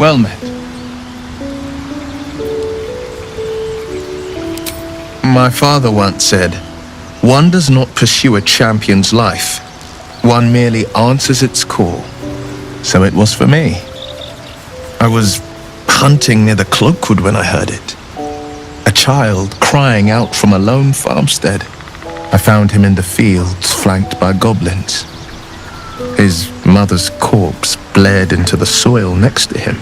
Well met. My father once said, "One does not pursue a champion's life. One merely answers its call." So it was for me. I was hunting near the Cloakwood when I heard it. A child crying out from a lone farmstead. I found him in the fields, flanked by goblins. His mother's corpse bled into the soil next to him.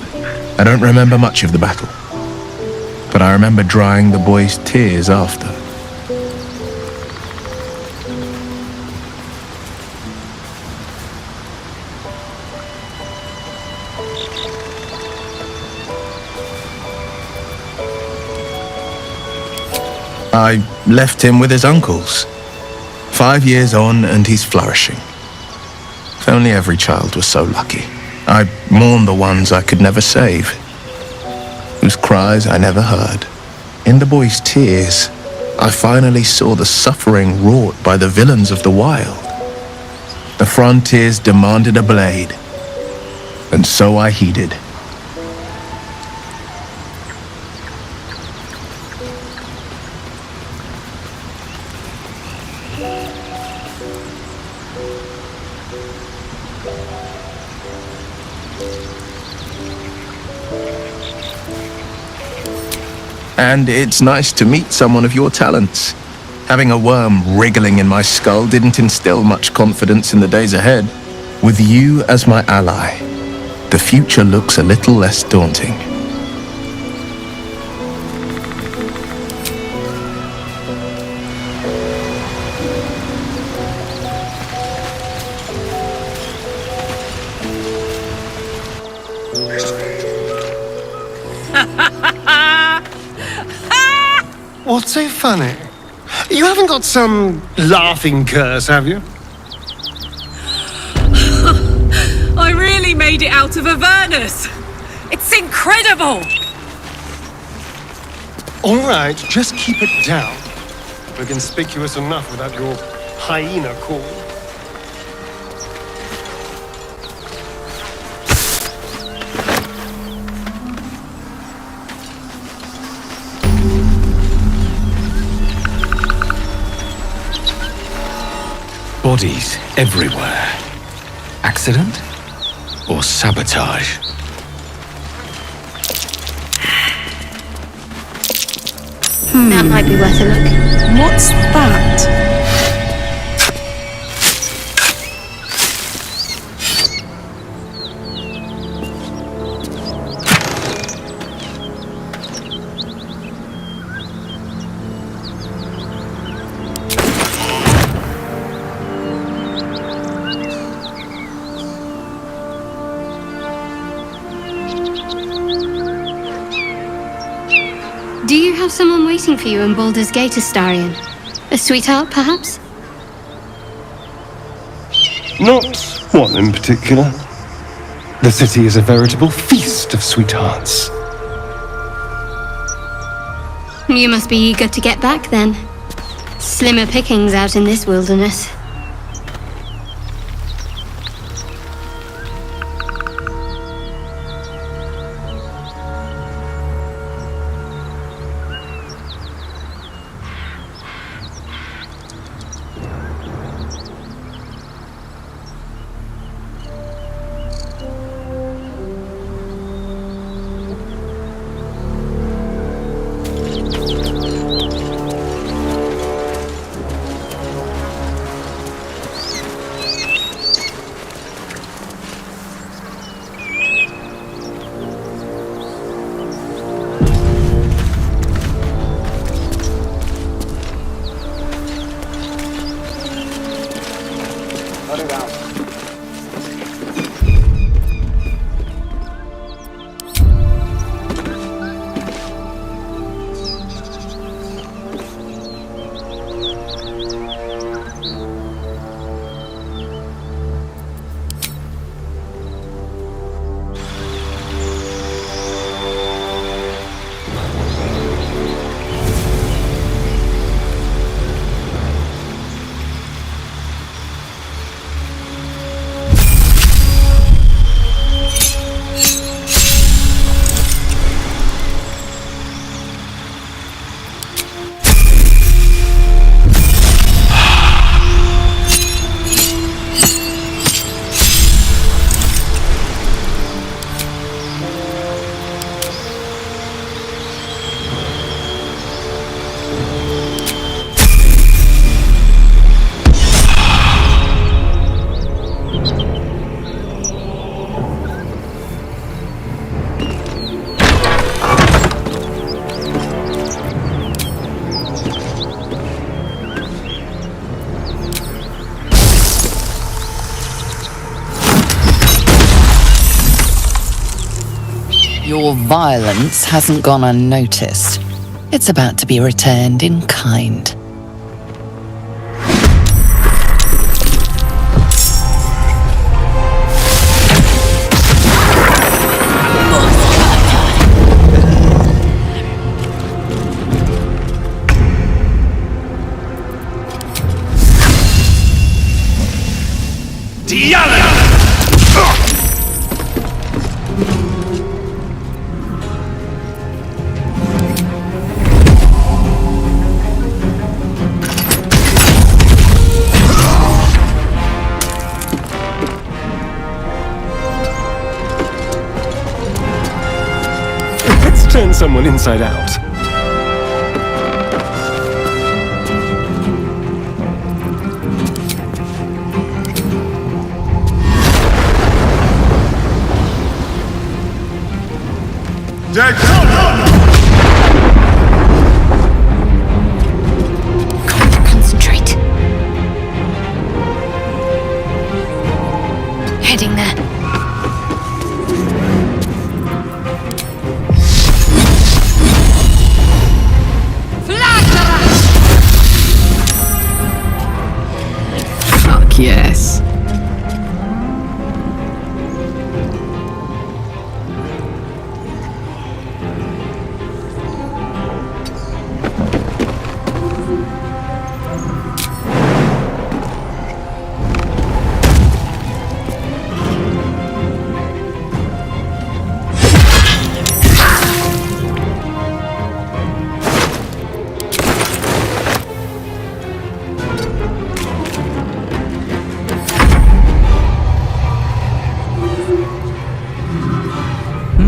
I don't remember much of the battle, but I remember drying the boy's tears after. I left him with his uncles. 5 years on, and he's flourishing. If only every child was so lucky. I mourn the ones I could never save, whose cries I never heard. In the boy's tears, I finally saw the suffering wrought by the villains of the Wyll. The frontiers demanded a blade, and so I heeded. And it's nice to meet someone of your talents. Having a worm wriggling in my skull didn't instill much confidence in the days ahead. With you as my ally, the future looks a little less daunting. What's so funny? You haven't got some laughing curse, have you? I really made it out of Avernus! It's incredible! All right, just keep it down. We're conspicuous enough without your hyena call. Bodies everywhere. Accident or sabotage? That might be worth a look. What's that? Do you have someone waiting for you in Baldur's Gate, Astarion? A sweetheart, perhaps? Not one in particular. The city is a veritable feast of sweethearts. You must be eager to get back, then. Slimmer pickings out in this wilderness. Your violence hasn't gone unnoticed. It's about to be returned in kind. Let's turn someone inside out. Concentrate. Heading there. Fuck yes.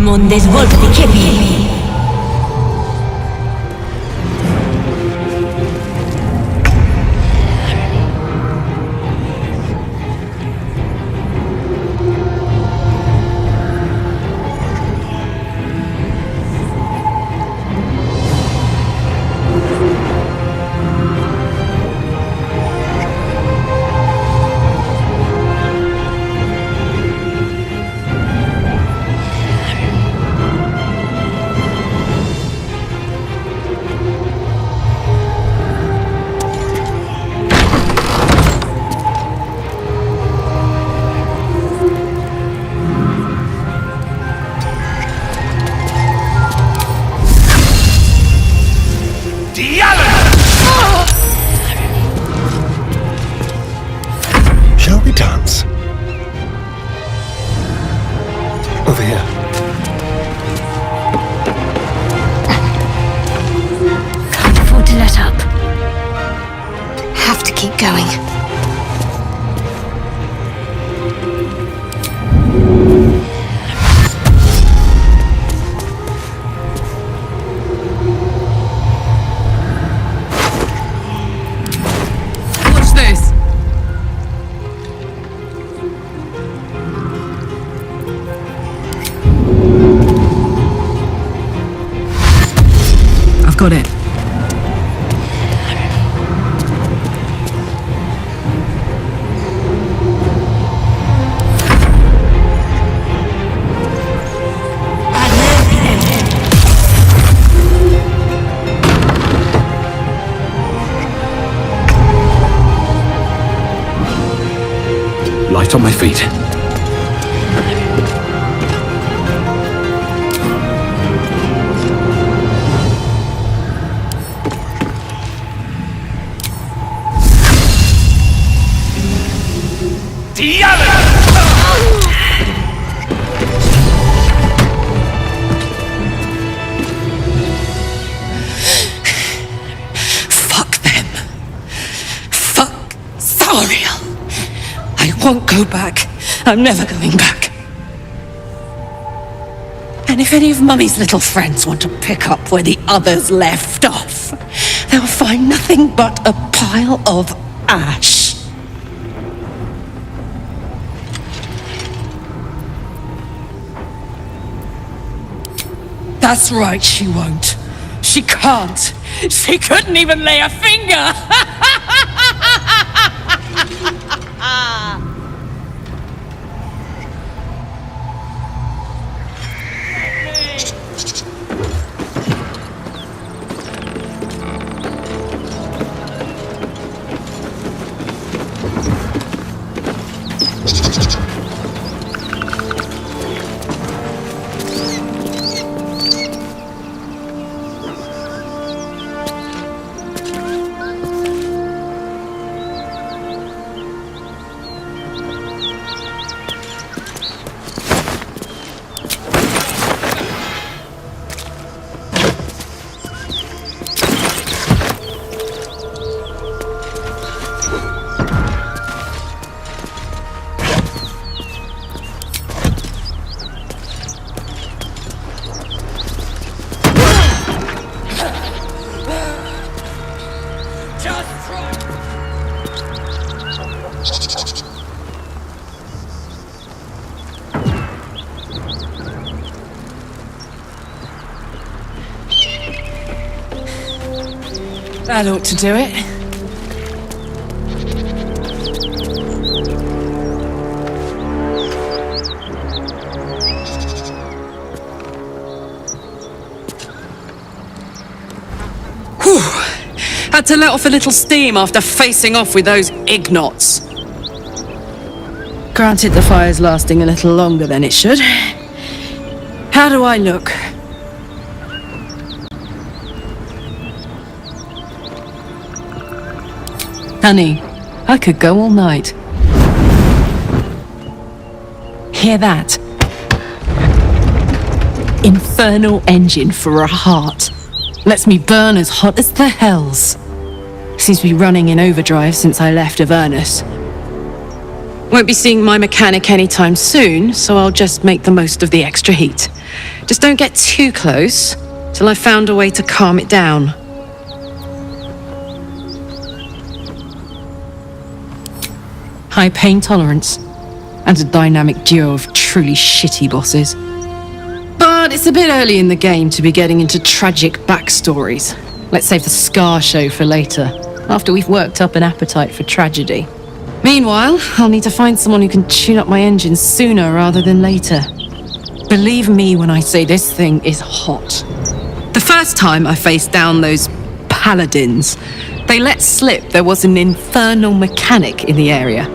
Mondes volti che vieni. Shall we dance? Over here. Can't afford to let up. Have to keep going. Watch this. I've got it. Light on my feet. Fuck them. Fuck Zariel. I won't go back. I'm never going back. And if any of Mummy's little friends want to pick up where the others left off, they'll find nothing but a pile of ash. That's right, she won't. She can't. She couldn't even lay a finger. That ought to do it. Whew. Had to let off a little steam after facing off with those ignots. Granted, the fire's lasting a little longer than it should. How do I look? Honey, I could go all night. Hear that? Infernal engine for a heart. Lets me burn as hot as the hells. Seems to be running in overdrive since I left Avernus. Won't be seeing my mechanic anytime soon, so I'll just make the most of the extra heat. Just don't get too close till I've found a way to calm it down. High pain tolerance, and a dynamic duo of truly shitty bosses. But it's a bit early in the game to be getting into tragic backstories. Let's save the Scar show for later, after we've worked up an appetite for tragedy. Meanwhile, I'll need to find someone who can tune up my engine sooner rather than later. Believe me when I say this thing is hot. The first time I faced down those paladins, they let slip there was an infernal mechanic in the area.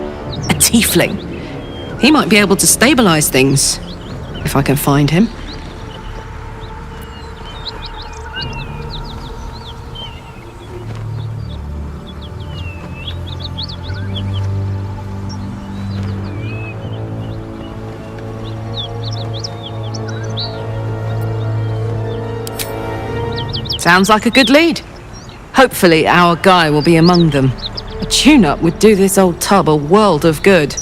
A tiefling. He might be able to stabilize things, if I can find him. Sounds like a good lead. Hopefully our guy will be among them. A tune-up would do this old tub a world of good.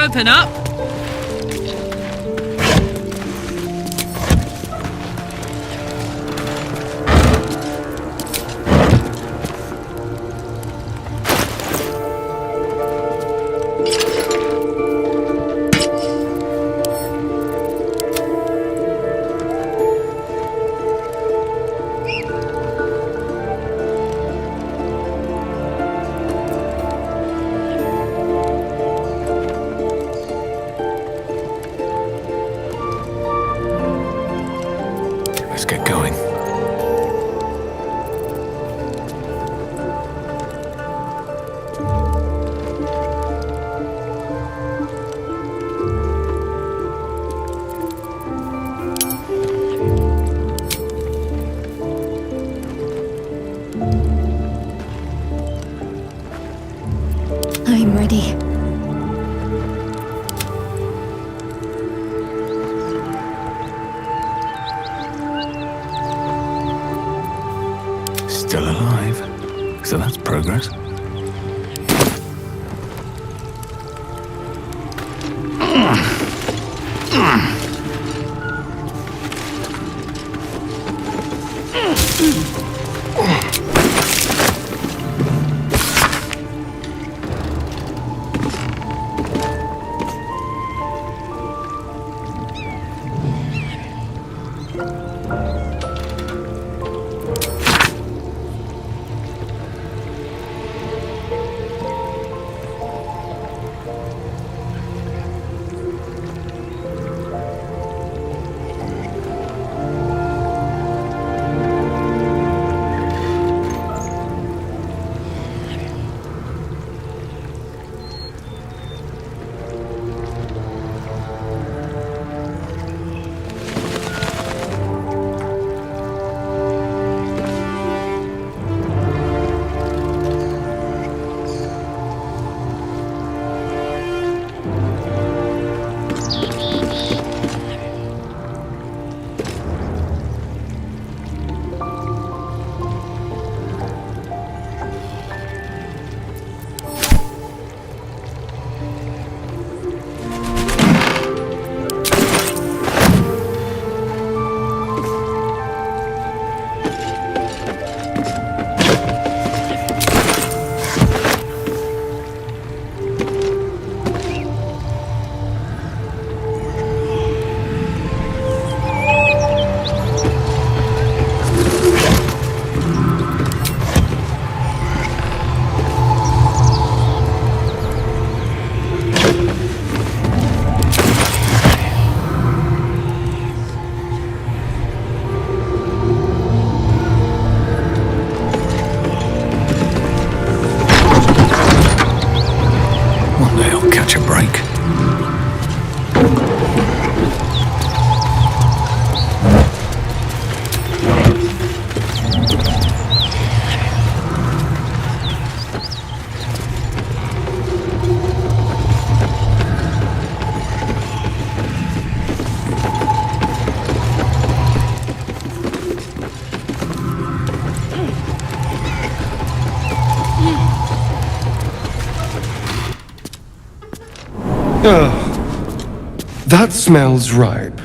open up. Let's get going. I'm ready. Still alive. So that's progress. Catch a break. That smells ripe.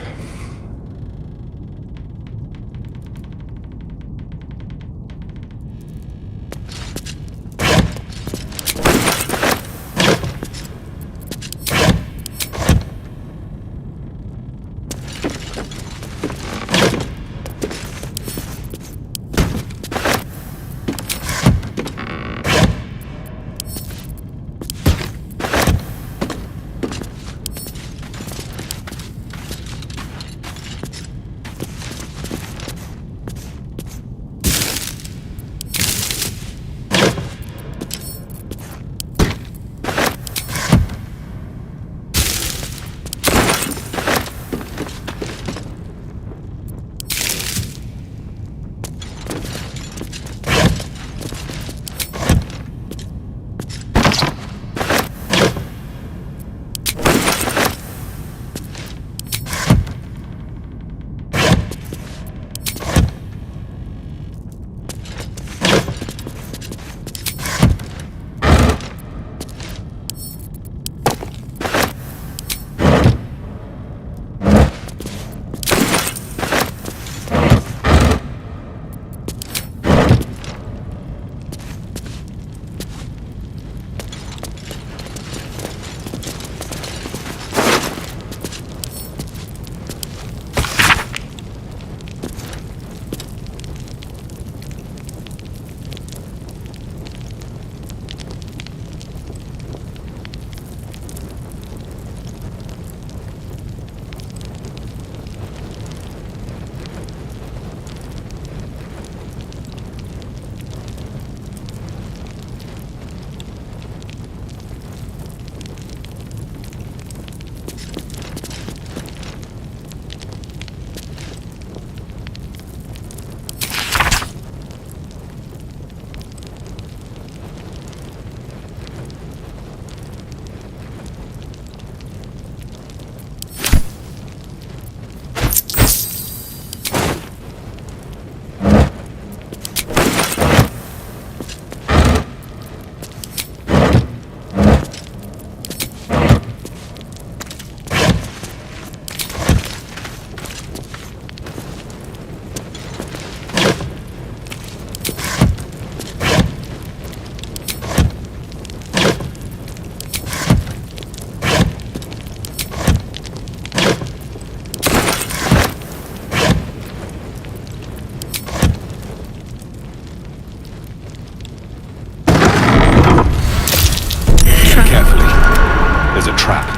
trap.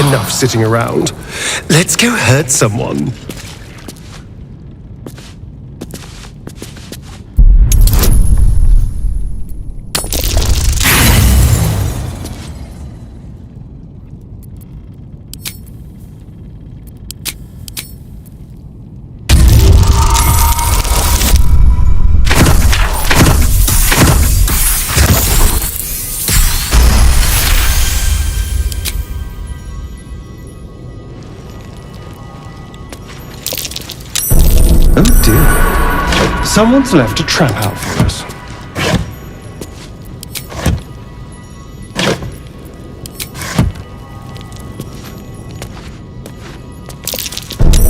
Enough sitting around. Let's go hurt someone. Oh dear. Someone's left a trap out for us.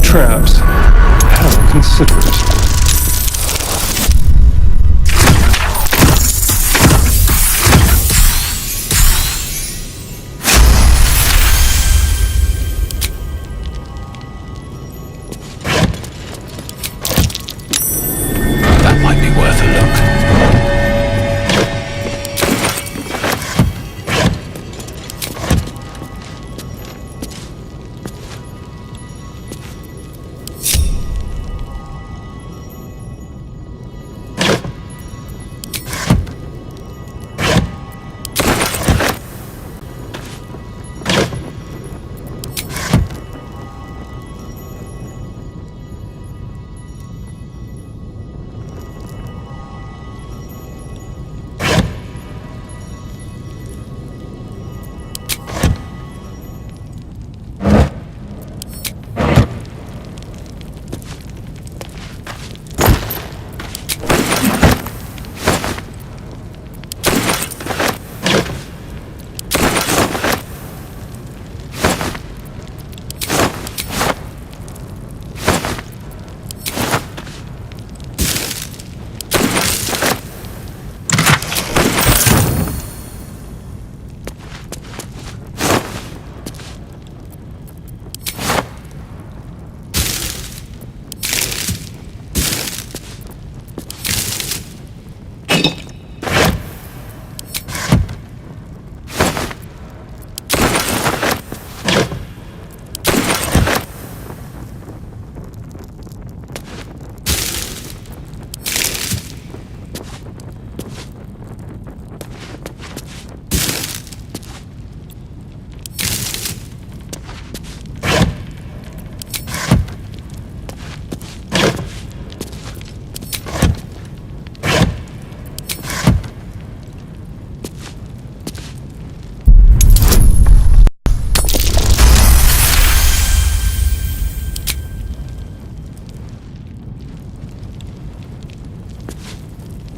Traps? How considerate. That might be worth a look.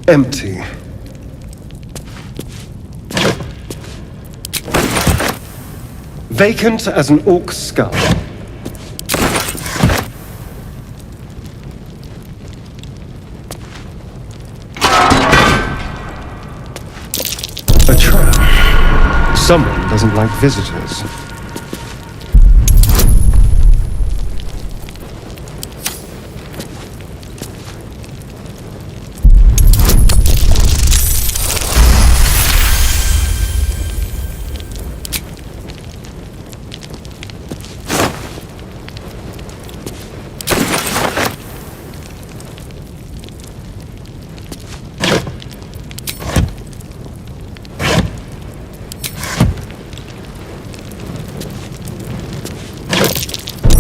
Empty. Vacant as an orc skull. A trap. Someone doesn't like visitors.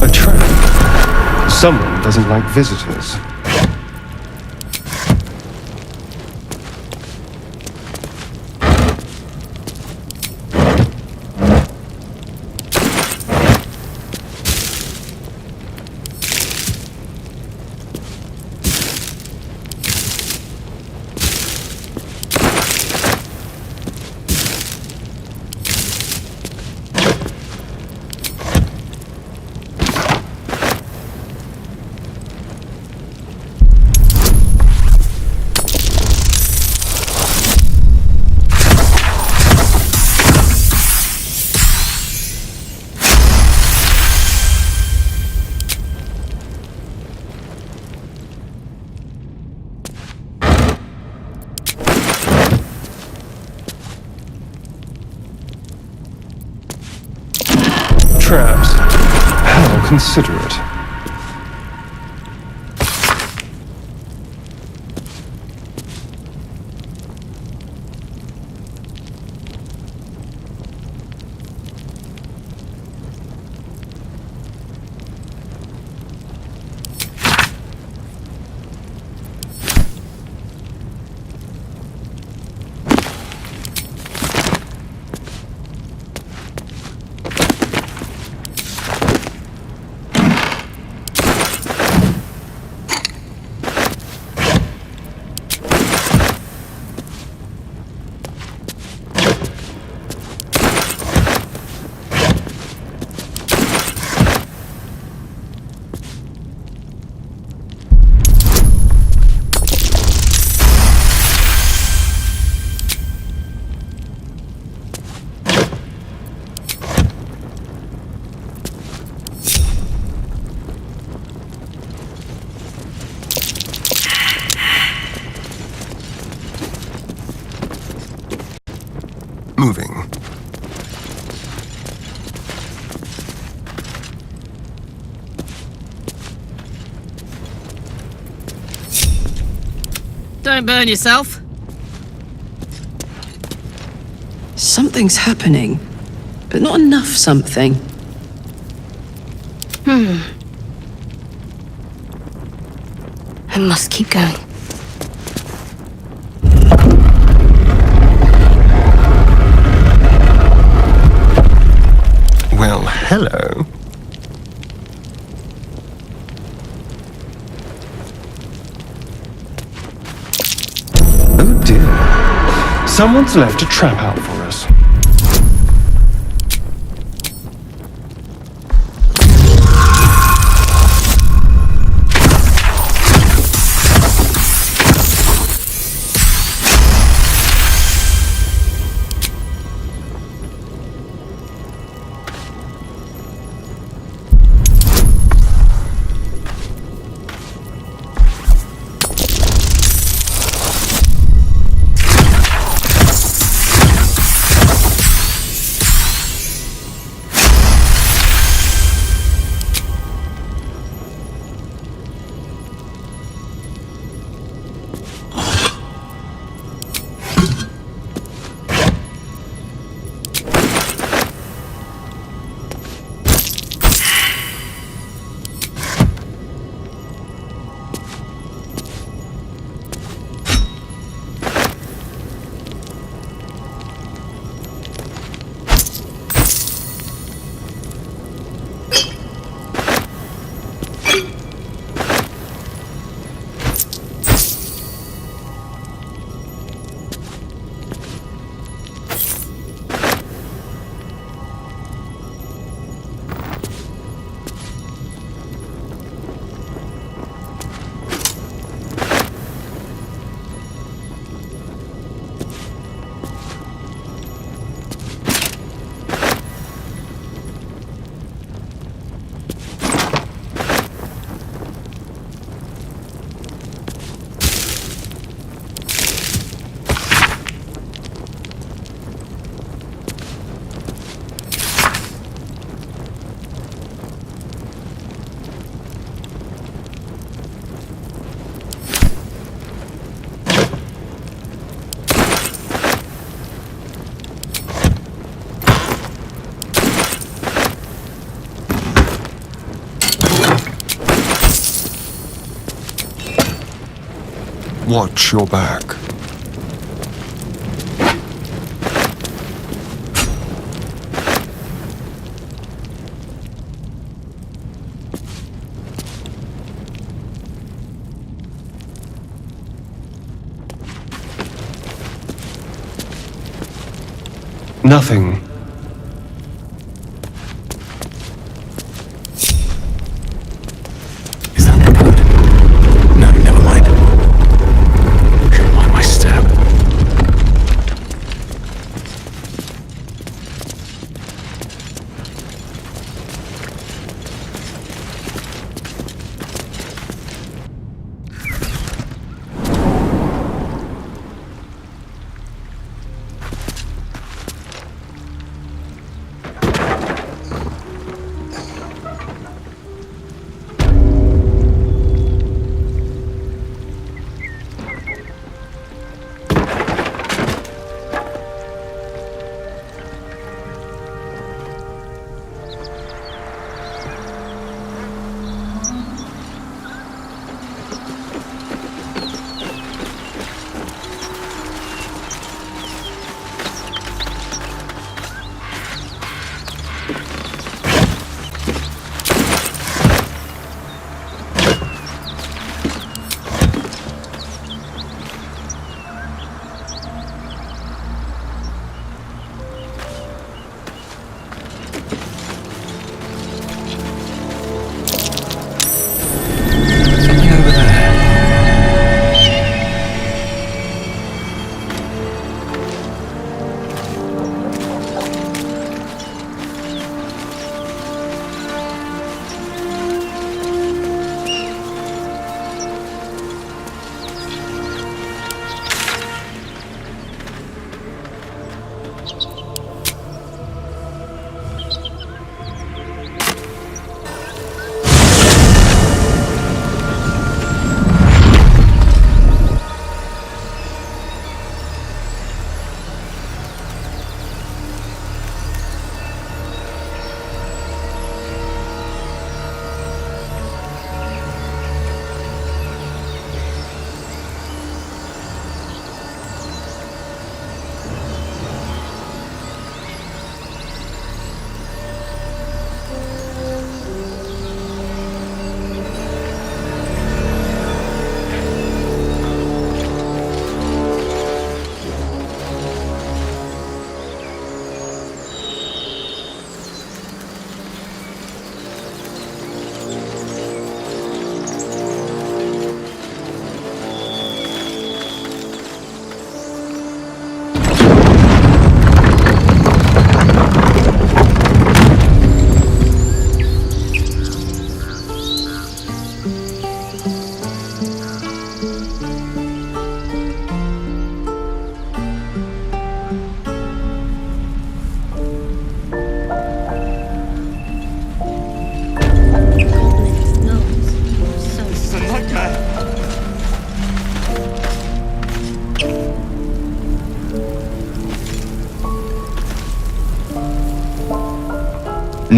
A trap. Someone doesn't like visitors. consider it. Moving. Don't burn yourself. Something's happening, but not enough something. I must keep going. Well, hello. Oh dear. Someone's left a trap out for us. Watch your back. Nothing. Is that the blood? No, never mind. Should mind my step.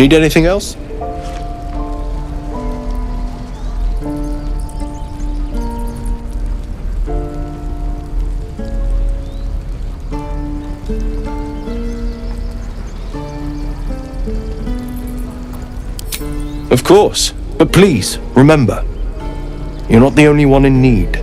need anything else? Of course, but please, remember, you're not the only one in need.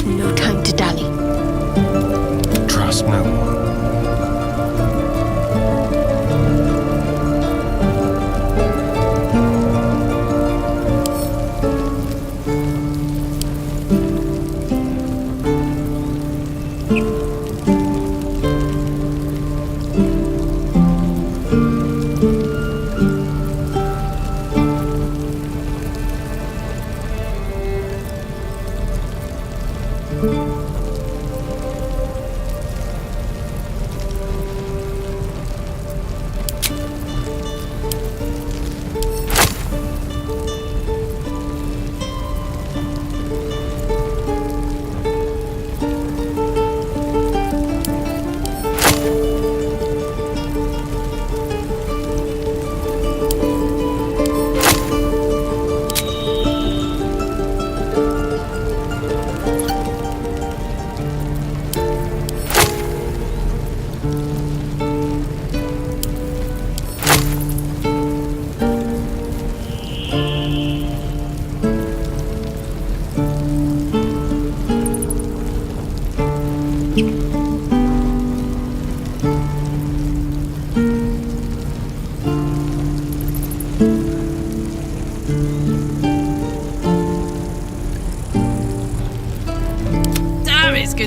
No time to dally. Trust no one.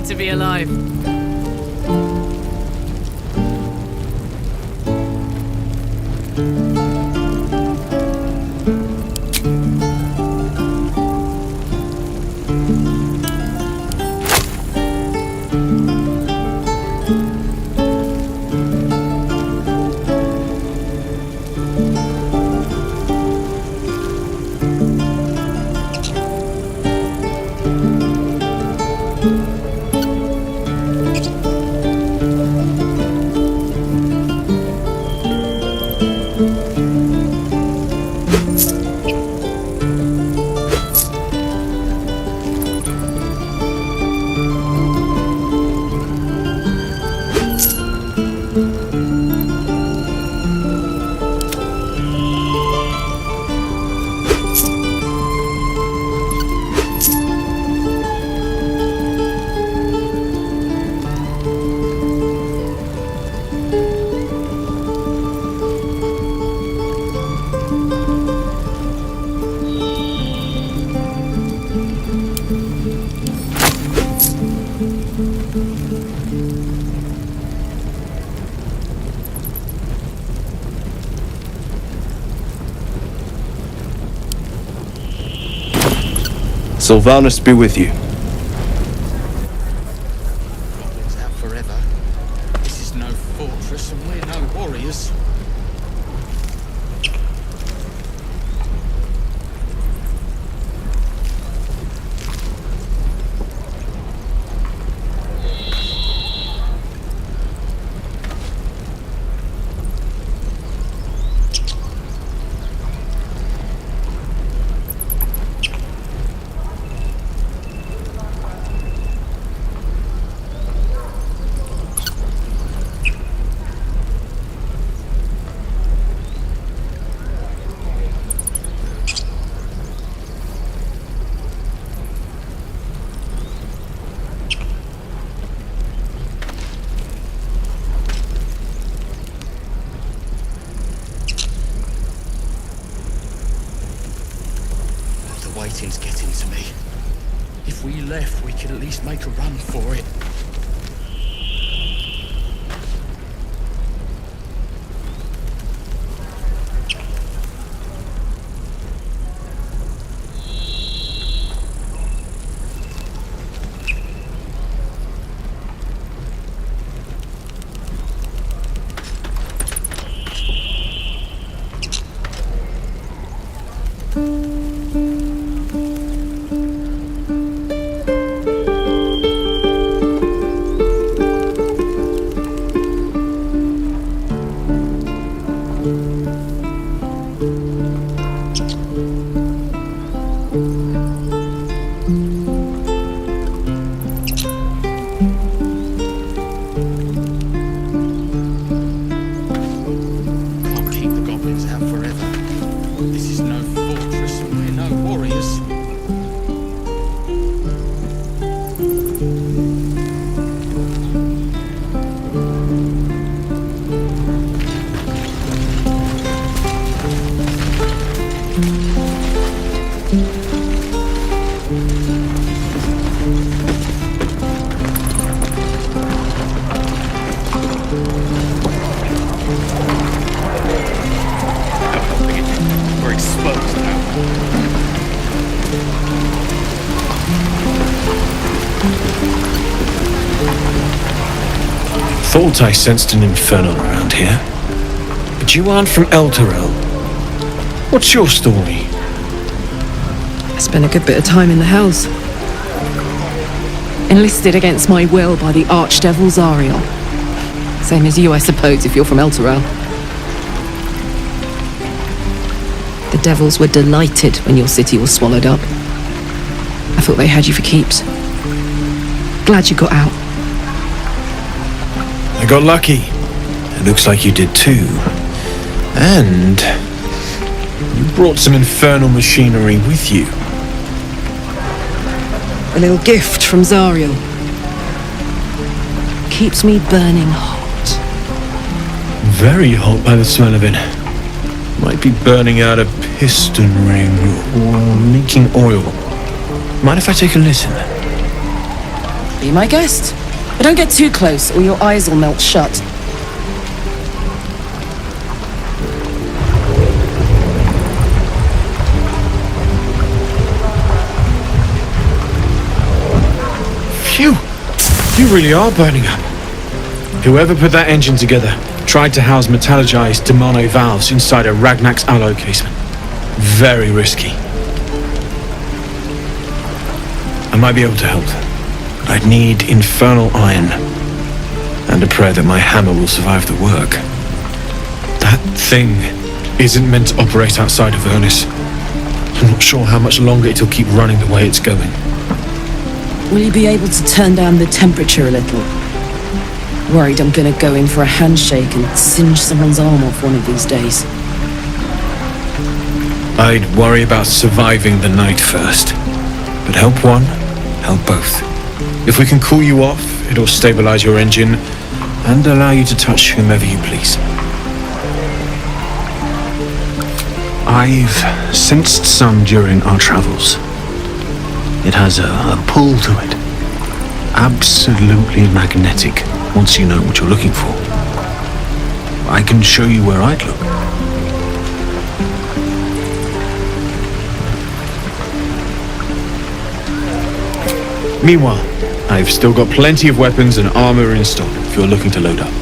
to be alive. Sylvanus be with you. Goblins out forever. This is no fortress and we're no warriors. Waiting's getting to me. If we left, we could at least make a run for it. Thought I sensed an infernal around here. But you aren't from Elturel. What's your story? I spent a good bit of time in the Hells. Enlisted against my will by the Archdevil Zariel. Same as you, I suppose, if you're from Elturel. The devils were delighted when your city was swallowed up. I thought they had you for keeps. Glad you got out. I got lucky. It looks like you did too. And you brought some infernal machinery with you. A little gift from Zariel. Keeps me burning hot. Very hot by the smell of it. Might be burning out a piston ring or leaking oil. Mind if I take a listen? Be my guest. But don't get too close or your eyes will melt shut. Phew! You really are burning up. Whoever put that engine together tried to house metallurgized Demano valves inside a Ragnak's alloy casement. Very risky. I might be able to help, but I'd need infernal iron and a prayer that my hammer will survive the work. That thing isn't meant to operate outside of Vernus. I'm not sure how much longer it'll keep running the way it's going. Will you be able to turn down the temperature a little? Worried I'm gonna go in for a handshake and singe someone's arm off one of these days. I'd worry about surviving the night first. But help one, help both. If we can cool you off, it'll stabilize your engine and allow you to touch whomever you please. I've sensed some during our travels. It has a pull to it. Absolutely magnetic, once you know what you're looking for. I can show you where I'd look. Meanwhile, I've still got plenty of weapons and armor in stock if you're looking to load up.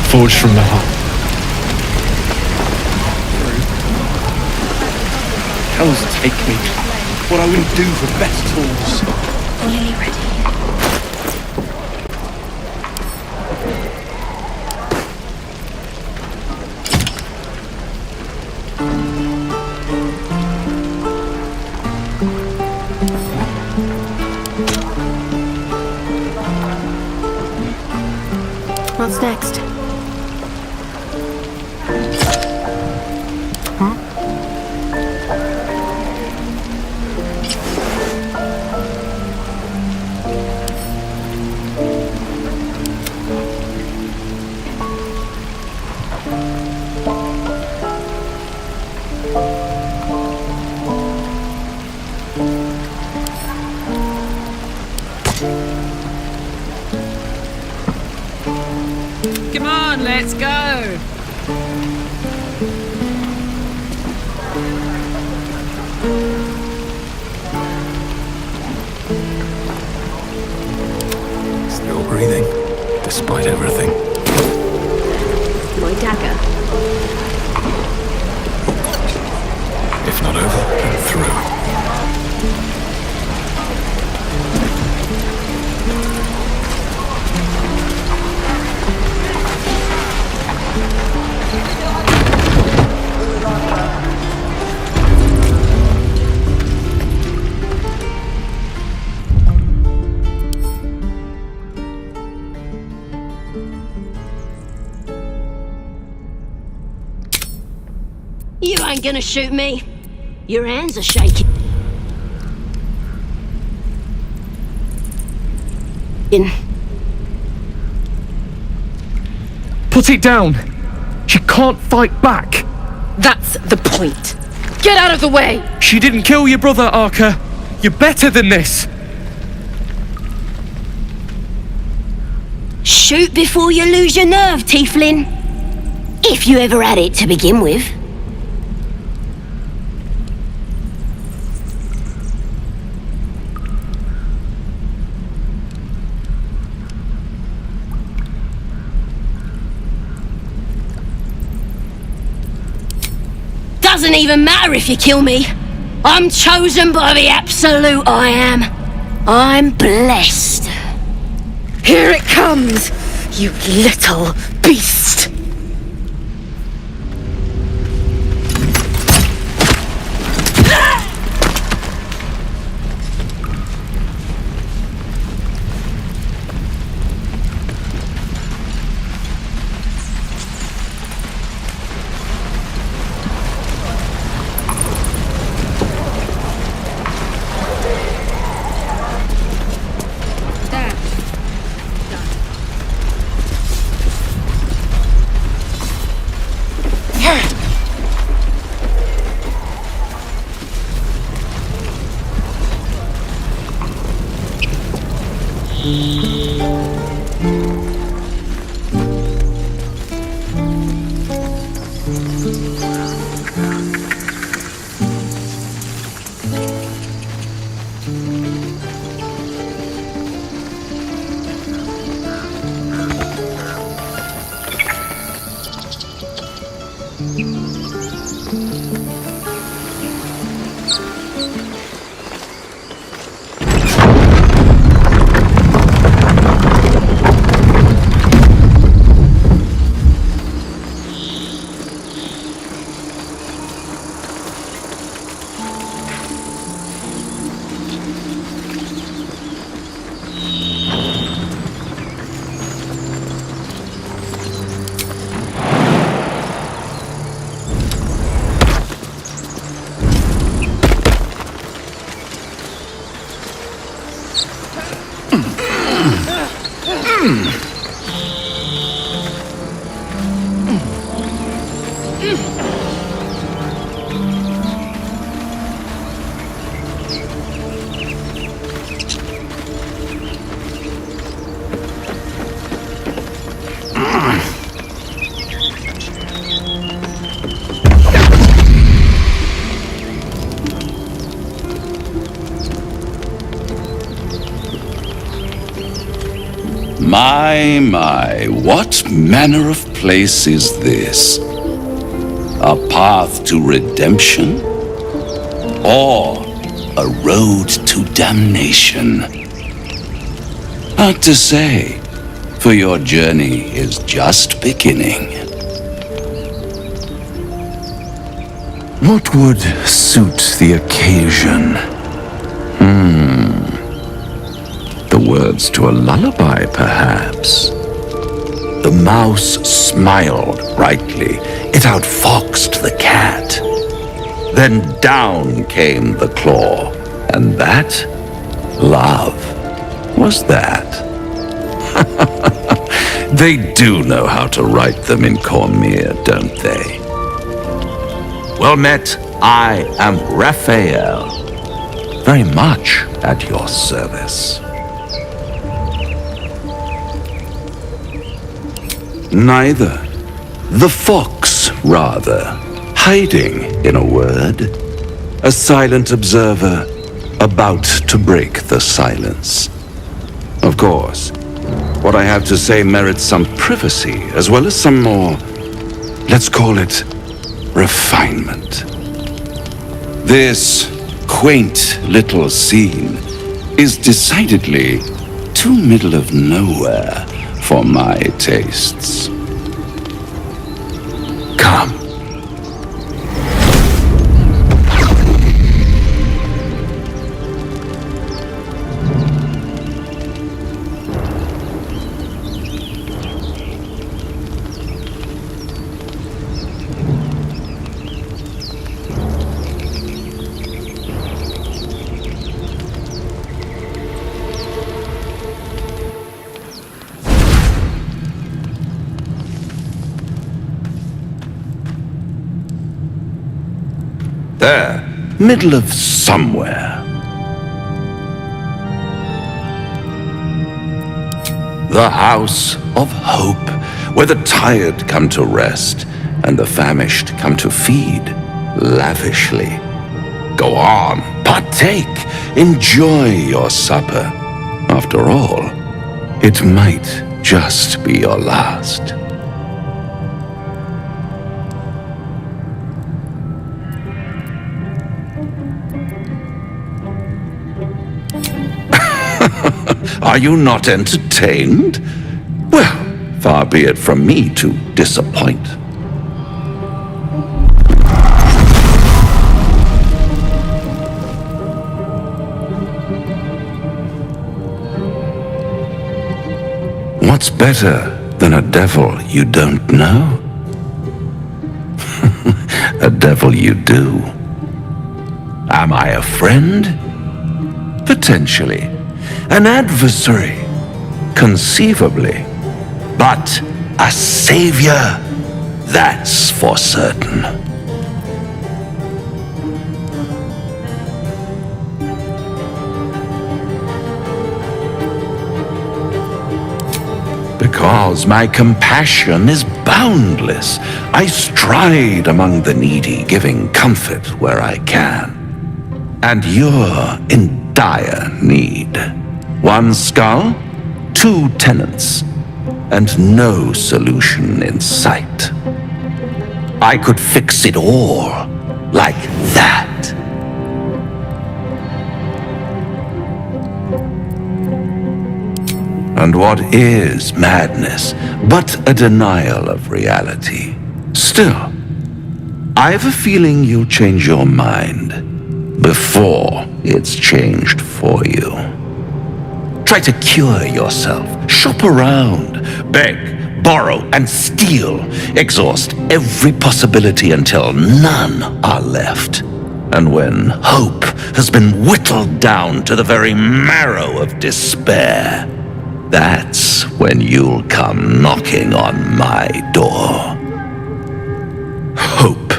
Forged from the heart. Hell's take me. What I wouldn't do for better tools. Nearly ready. What's next? Come on, let's go. Still breathing, despite everything. My dagger. If not over, then through. You ain't gonna shoot me. Your hands are shaking. Put it down! She can't fight back! That's the point. Get out of the way! She didn't kill your brother, Arca! You're better than this! Shoot before you lose your nerve, Tiefling. If you ever had it to begin with. Doesn't even matter if you kill me. I'm chosen by the Absolute, I am. I'm blessed. Here it comes, you little beast! My, what manner of place is this? A path to redemption? Or a road to damnation? Hard to say, for your journey is just beginning. What would suit the occasion? The words to a lullaby, perhaps. The mouse smiled brightly. It outfoxed the cat. Then down came the claw. And that? Love. Was that? They do know how to write them in Cormyr, don't they? Well met, I am Raphael. Very much at your service. Neither. The fox, rather. Hiding, in a word. A silent observer, about to break the silence. Of course, what I have to say merits some privacy, as well as some more, let's call it, refinement. This quaint little scene is decidedly too middle of nowhere for my tastes. Come. There, middle of somewhere. The House of Hope, where the tired come to rest and the famished come to feed lavishly. Go on, partake, enjoy your supper. After all, it might just be your last. Are you not entertained? Well, far be it from me to disappoint. What's better than a devil you don't know? A devil you do. Am I a friend? Potentially. An adversary? Conceivably. But a savior? That's for certain. Because my compassion is boundless. I stride among the needy, giving comfort where I can. And you're in dire need. One skull, 2 tenants, and no solution in sight. I could fix it all like that. And what is madness but a denial of reality? Still, I've a feeling you'll change your mind before it's changed for you. Try to cure yourself, shop around, beg, borrow, and steal. Exhaust every possibility until none are left. And when hope has been whittled down to the very marrow of despair, that's when you'll come knocking on my door. Hope.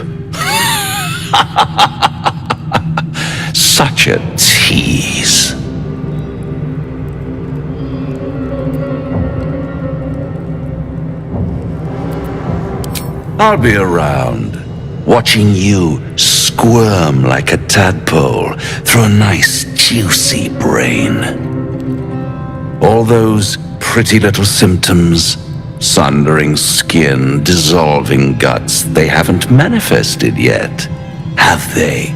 Such a tease. I'll be around, watching you squirm like a tadpole through a nice juicy brain. All those pretty little symptoms, sundering skin, dissolving guts, they haven't manifested yet, have they?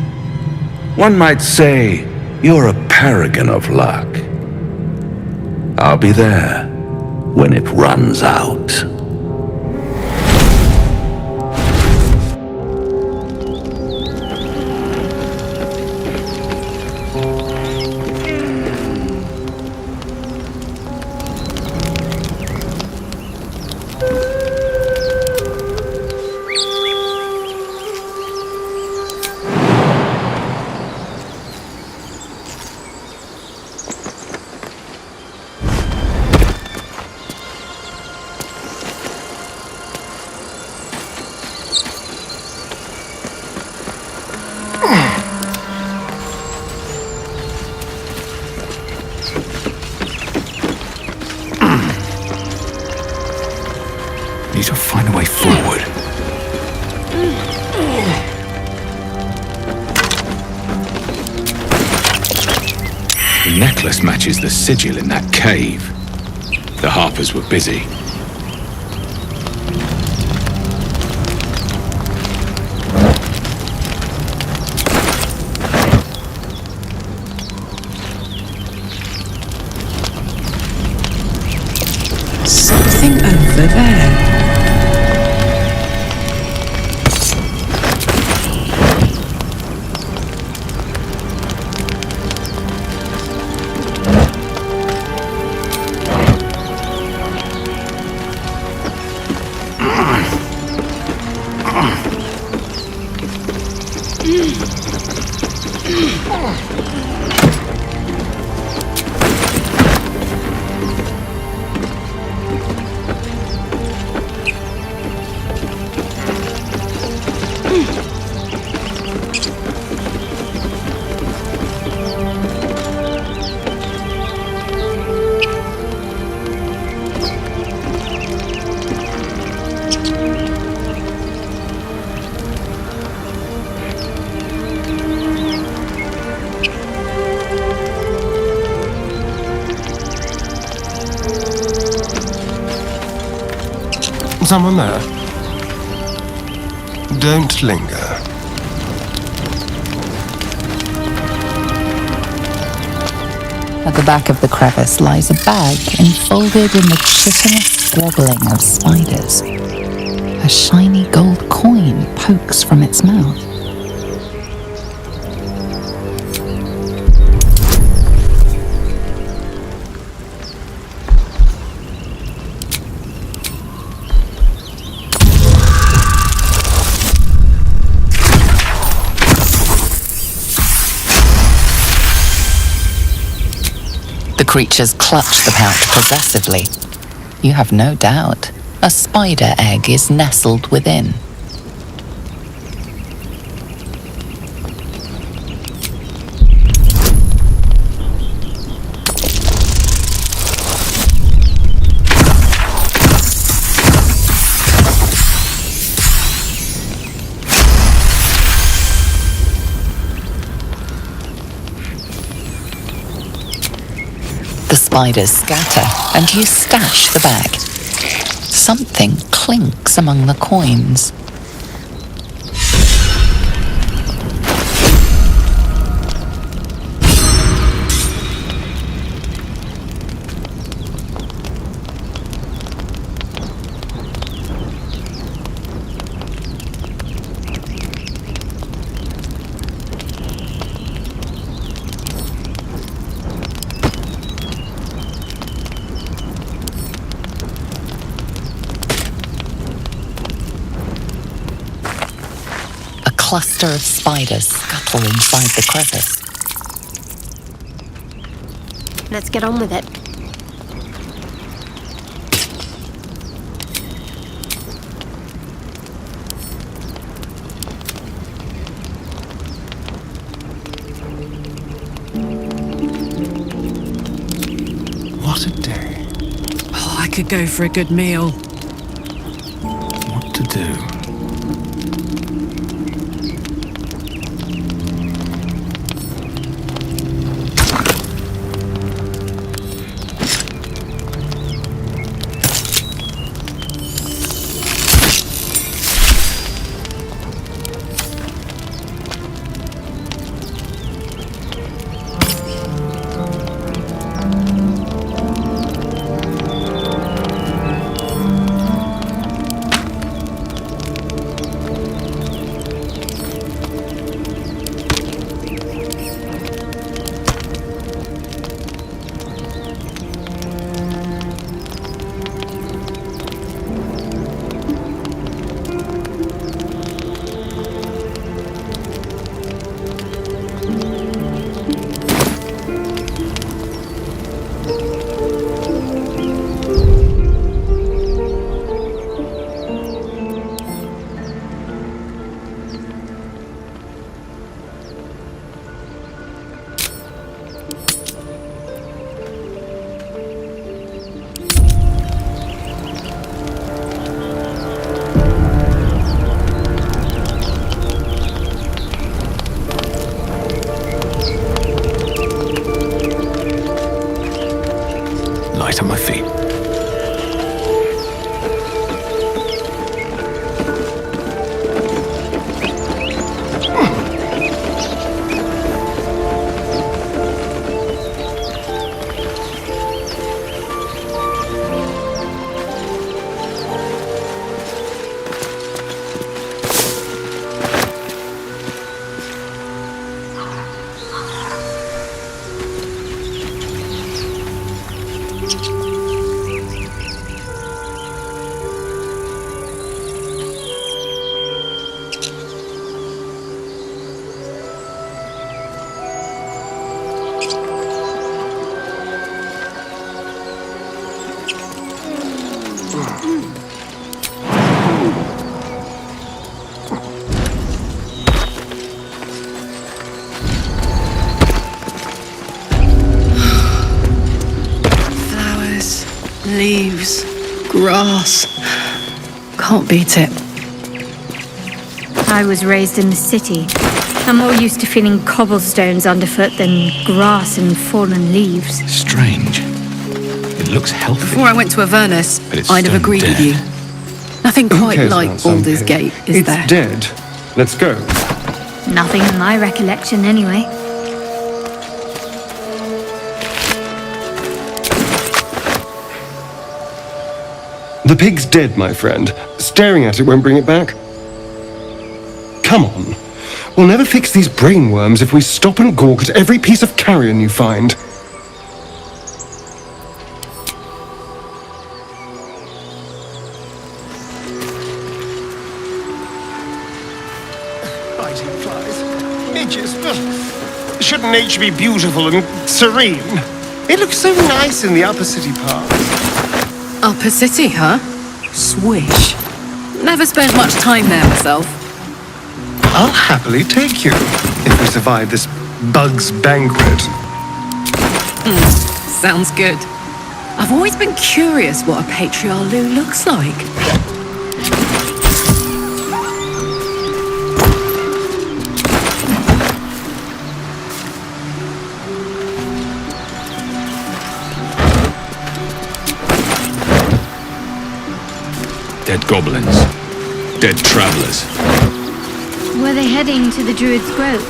One might say you're a paragon of luck. I'll be there when it runs out. Need to find a way forward. The necklace matches the sigil in that cave. The Harpers were busy. Something over there. Someone there? Don't linger. At the back of the crevice lies a bag enfolded in the chitinous squabbling of spiders. A shiny gold coin pokes from its mouth. The creatures clutch the pouch possessively. You have no doubt a spider egg is nestled within. The spiders scatter, and you stash the bag. Something clinks among the coins. A cluster of spiders scuttle inside the crevice. Let's get on with it. What a day. Oh, I could go for a good meal. What to do? Light on my feet. Leaves, grass. Can't beat it. I was raised in the city. I'm more used to feeling cobblestones underfoot than grass and fallen leaves. Strange. It looks healthy. Before I went to Avernus, But it's I'd have stone agreed with dead. you. Nothing quite cares like about Sun Baldur's Cave? Gate, is It's there? dead. Let's go. Nothing in my recollection, anyway. The pig's dead, my friend. Staring at it won't bring it back. Come on. We'll never fix these brainworms if we stop and gawk at every piece of carrion you find. Biting flies. Midges. Ugh. Shouldn't nature be beautiful and serene? It looks so nice in the upper city parts. Upper City, huh? Swish. Never spent much time there myself. I'll happily take you if we survive this bug's banquet. Sounds good. I've always been curious what a patriarch looks like. Dead goblins. Dead travelers. Were they heading to the Druid's Grove?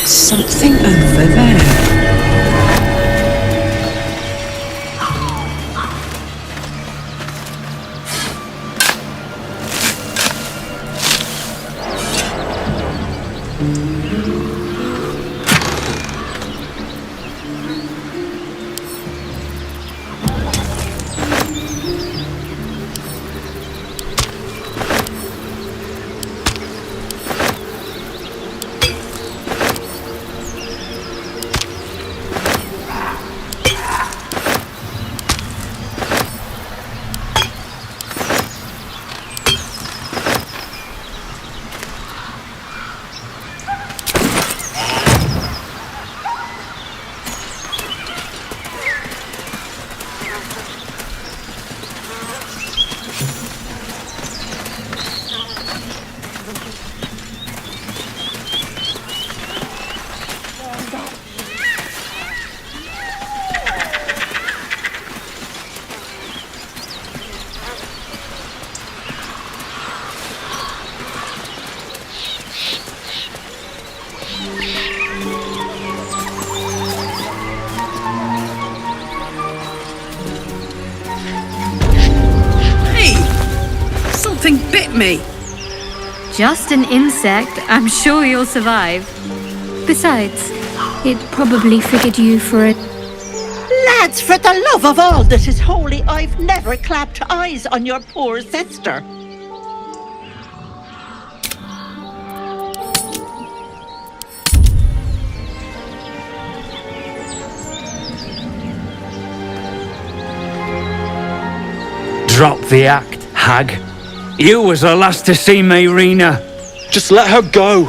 Something over there. me? Just an insect. I'm sure you'll survive. Besides, it probably figured you for a... Lads, for the love of all that is holy, I've never clapped eyes on your poor sister. Drop the act, hag. You was the last to see Mayrina. Just let her go.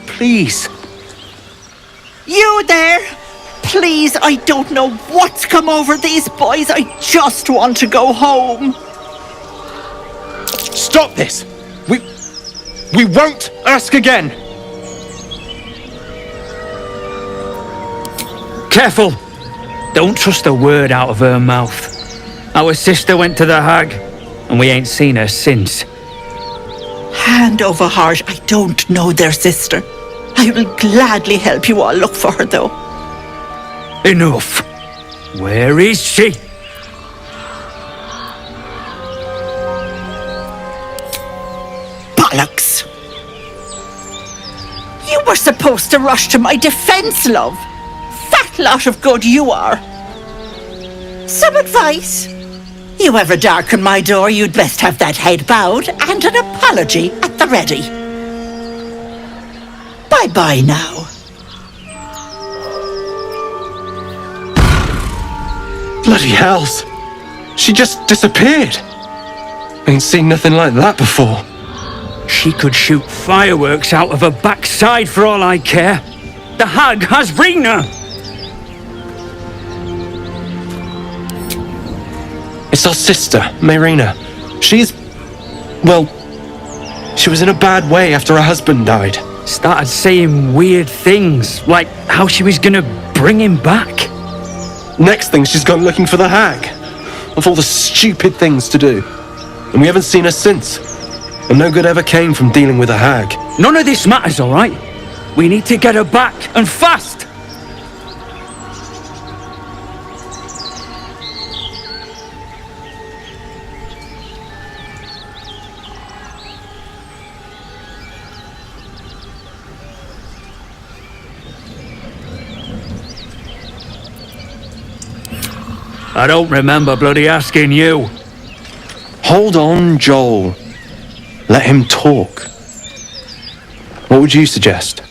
Please. You there? Please, I don't know what's come over these boys. I just want to go home. Stop this! We won't ask again! Careful! Don't trust a word out of her mouth. Our sister went to the hag, and we ain't seen her since. Hand over heart, I don't know their sister. I will gladly help you all look for her, though. Enough! Where is she? Bollocks! You were supposed to rush to my defense, love. Fat lot of good you are. Some advice? You ever darken my door, you'd best have that head bowed and an apology at the ready. Bye-bye now. Bloody hells. She just disappeared. Ain't seen nothing like that before. She could shoot fireworks out of her backside for all I care. The hag has Rena! It's our sister, Mayrina. She's... well... she was in a bad way after her husband died. Started saying weird things, like how she was gonna bring him back. Next thing, she's gone looking for the hag. Of all the stupid things to do. And we haven't seen her since. And no good ever came from dealing with a hag. None of this matters, alright? We need to get her back, and fast! I don't remember bloody asking you. Hold on, Joel. Let him talk. What would you suggest?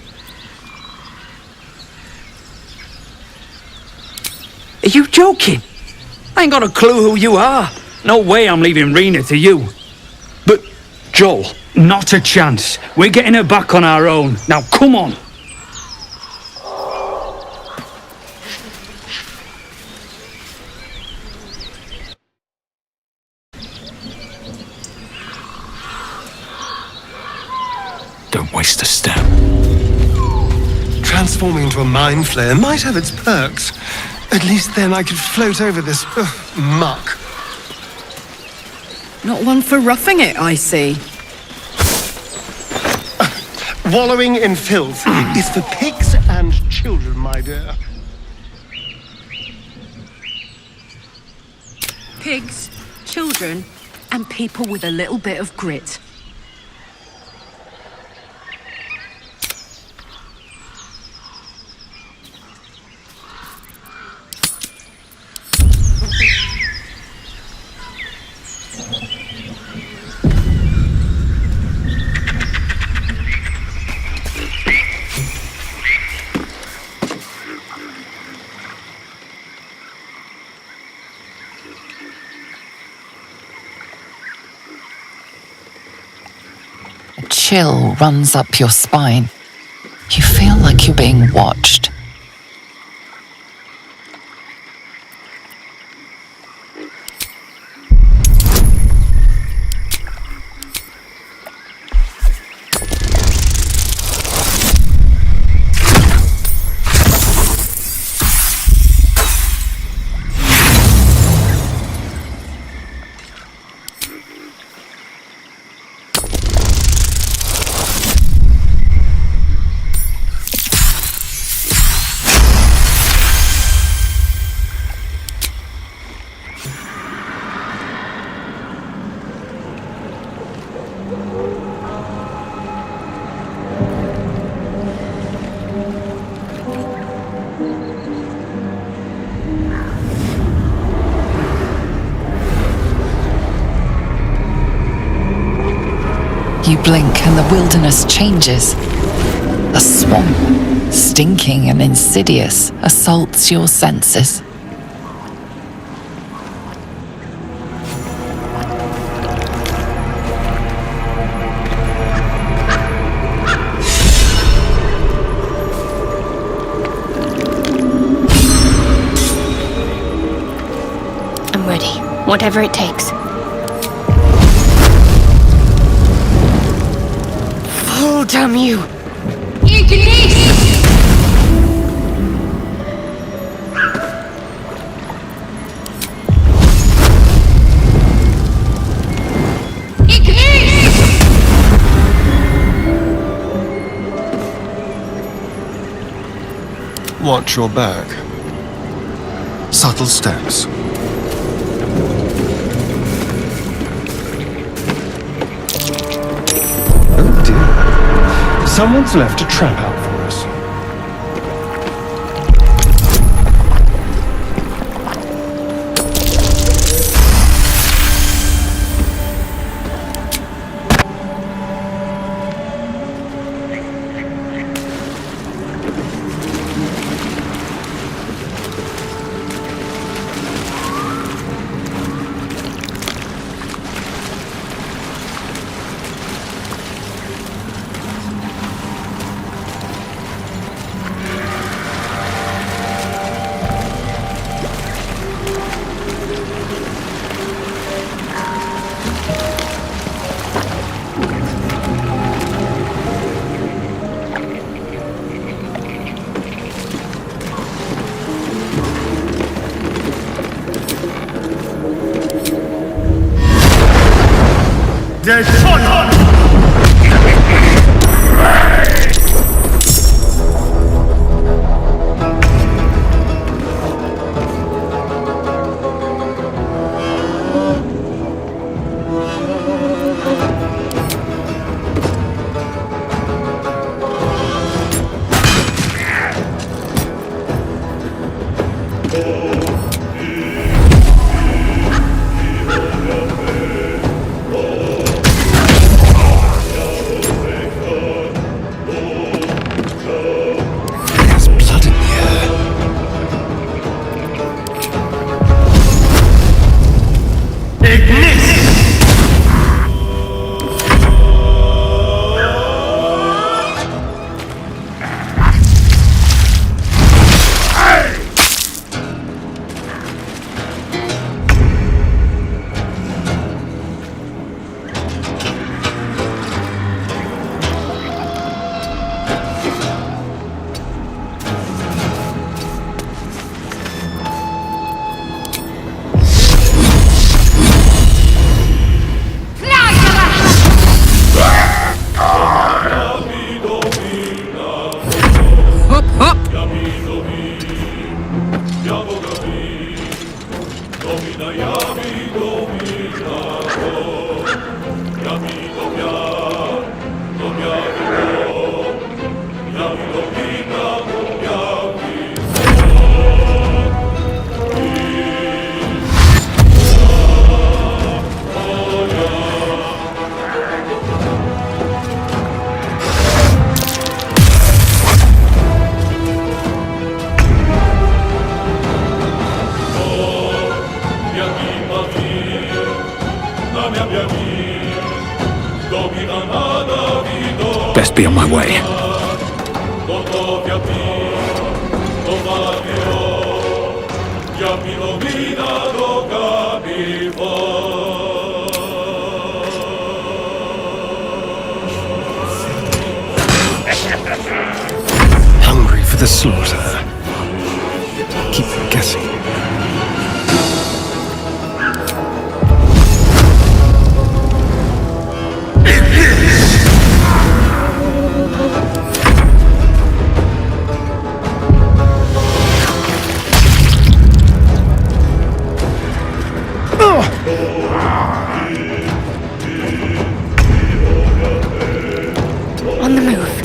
Are you joking? I ain't got a clue who you are. No way I'm leaving Rena to you. But, Joel... Not a chance. We're getting her back on our own. Now, come on. Don't waste a step. Transforming into a mind flayer might have its perks. At least then I could float over this muck. Not one for roughing it, I see. Wallowing in filth is for pigs and children, my dear. Pigs, children, and people with a little bit of grit. A chill runs up your spine. You feel like you're being watched. You blink and the wilderness changes. A swamp, stinking and insidious, assaults your senses. I'm ready. Whatever it takes. Oh, damn you! Watch your back. Subtle steps. Oh dear. Someone's left a trap out for us. Best be on my way. Hungry for the slaughter. Keep guessing. On the move.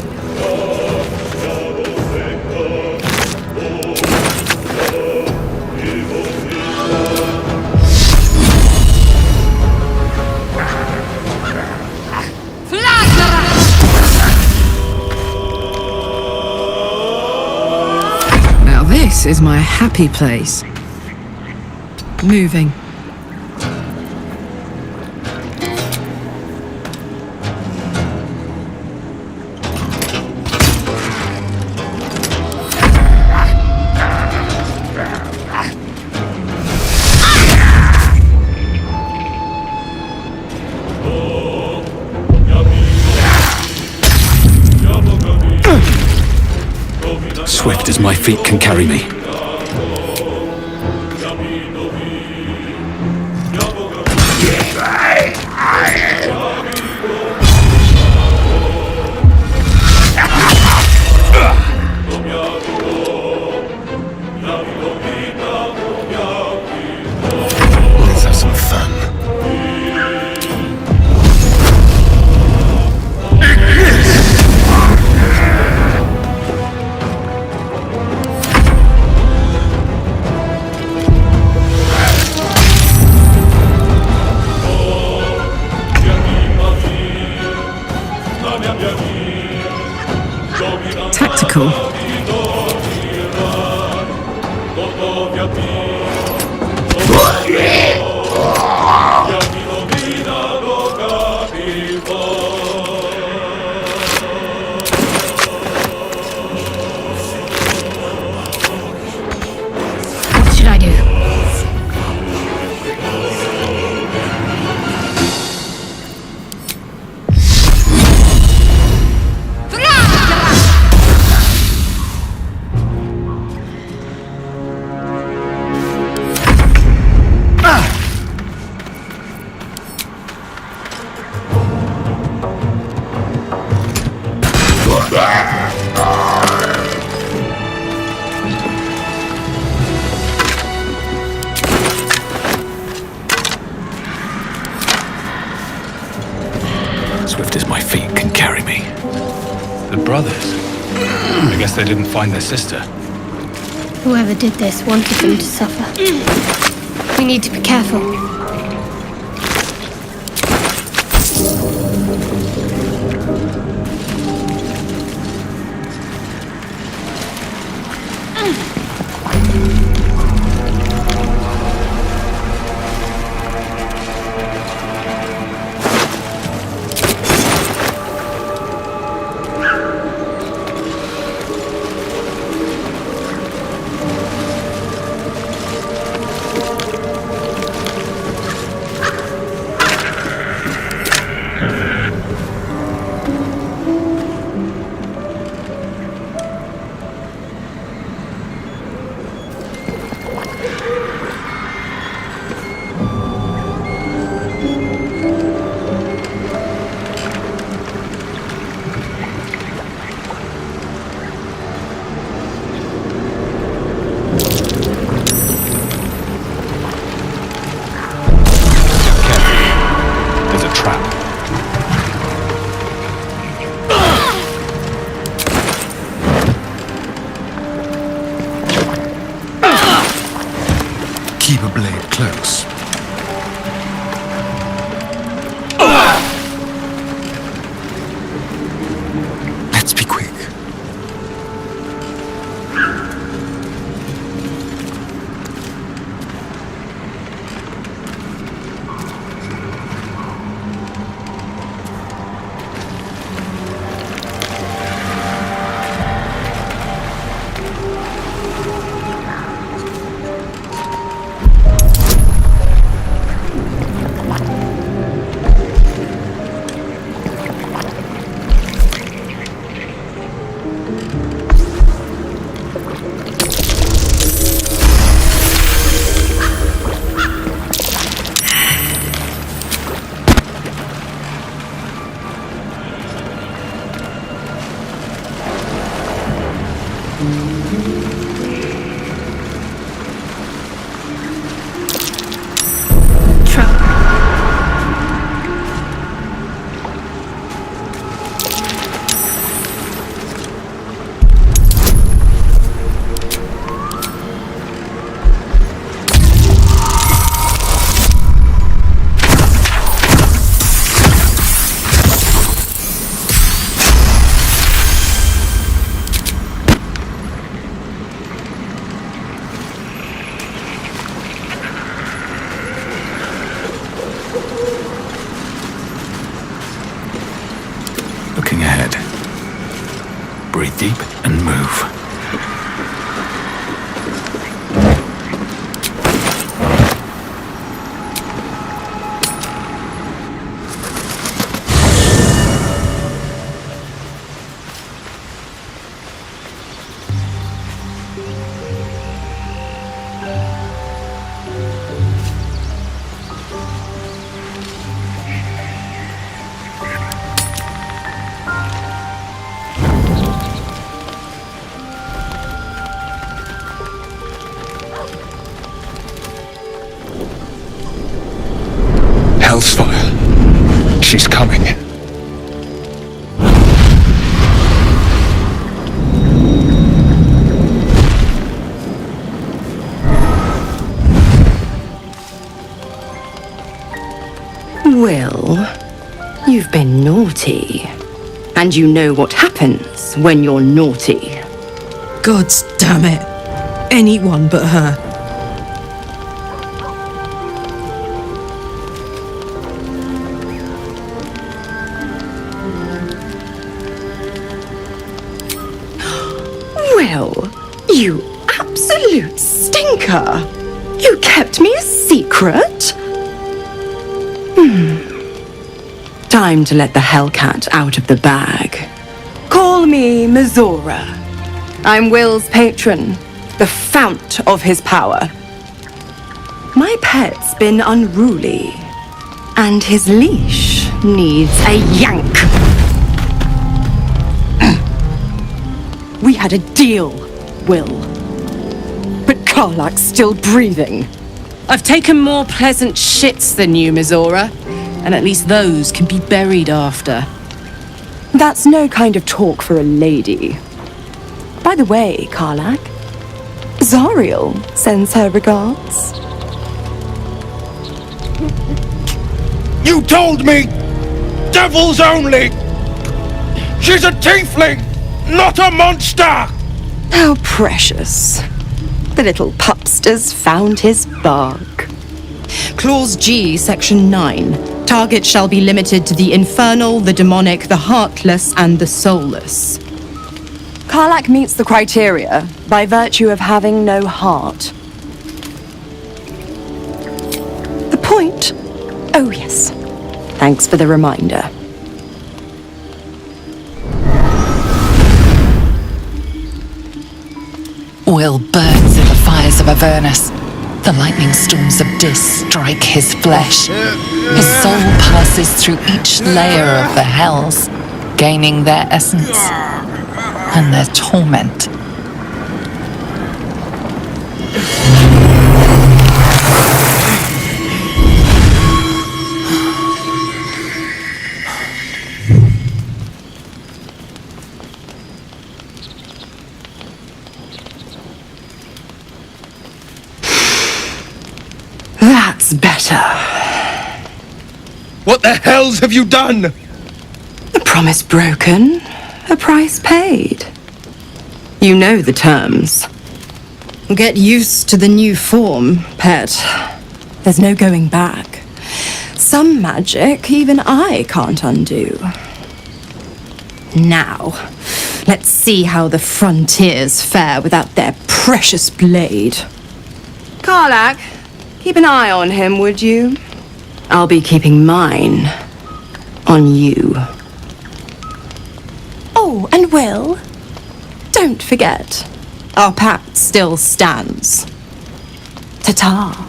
This is my happy place. Moving. Swift as my feet can carry me. Let's have some fun. Tactical. What should I do? Swift as my feet can carry me. The brothers. I guess they didn't find their sister. Whoever did this wanted them to suffer. We need to be careful. There's a trap. Keep a blade close. Let's be quick. deep and move. Hellsfire. She's coming. Wyll, you've been naughty. And you know what happens when you're naughty. God damn it. Anyone but her. Wyll, you absolute stinker. You kept me a secret? Time to let the Hellcat out of the bag. Call me Mizora. I'm Wyll's patron, the fount of his power. My pet's been unruly, and his leash needs a yank. We had a deal, Wyll. But Karlak's still breathing. I've taken more pleasant shits than you, Mizora. And at least those can be buried after. That's no kind of talk for a lady. By the way, Karlak, Zariel sends her regards. You told me! Devils only! She's a tiefling, not a monster! How precious. The little pupster's found his bark. Clause G, Section 9. Target shall be limited to the infernal, the demonic, the heartless, and the soulless. Karlak meets the criteria by virtue of having no heart. The point? Oh, yes. Thanks for the reminder. Wyll burns in the fires of Avernus. The lightning storms of Dis strike his flesh. His soul passes through each layer of the hells, gaining their essence and their torment. That's better. What the hells have you done? A promise broken, a price paid. You know the terms. Get used to the new form, pet. There's no going back. Some magic even I can't undo. Now, let's see how the frontiers fare without their precious blade. Karlak, keep an eye on him, would you? I'll be keeping mine on you. Oh, and Wyll, don't forget, our pact still stands. Ta-ta.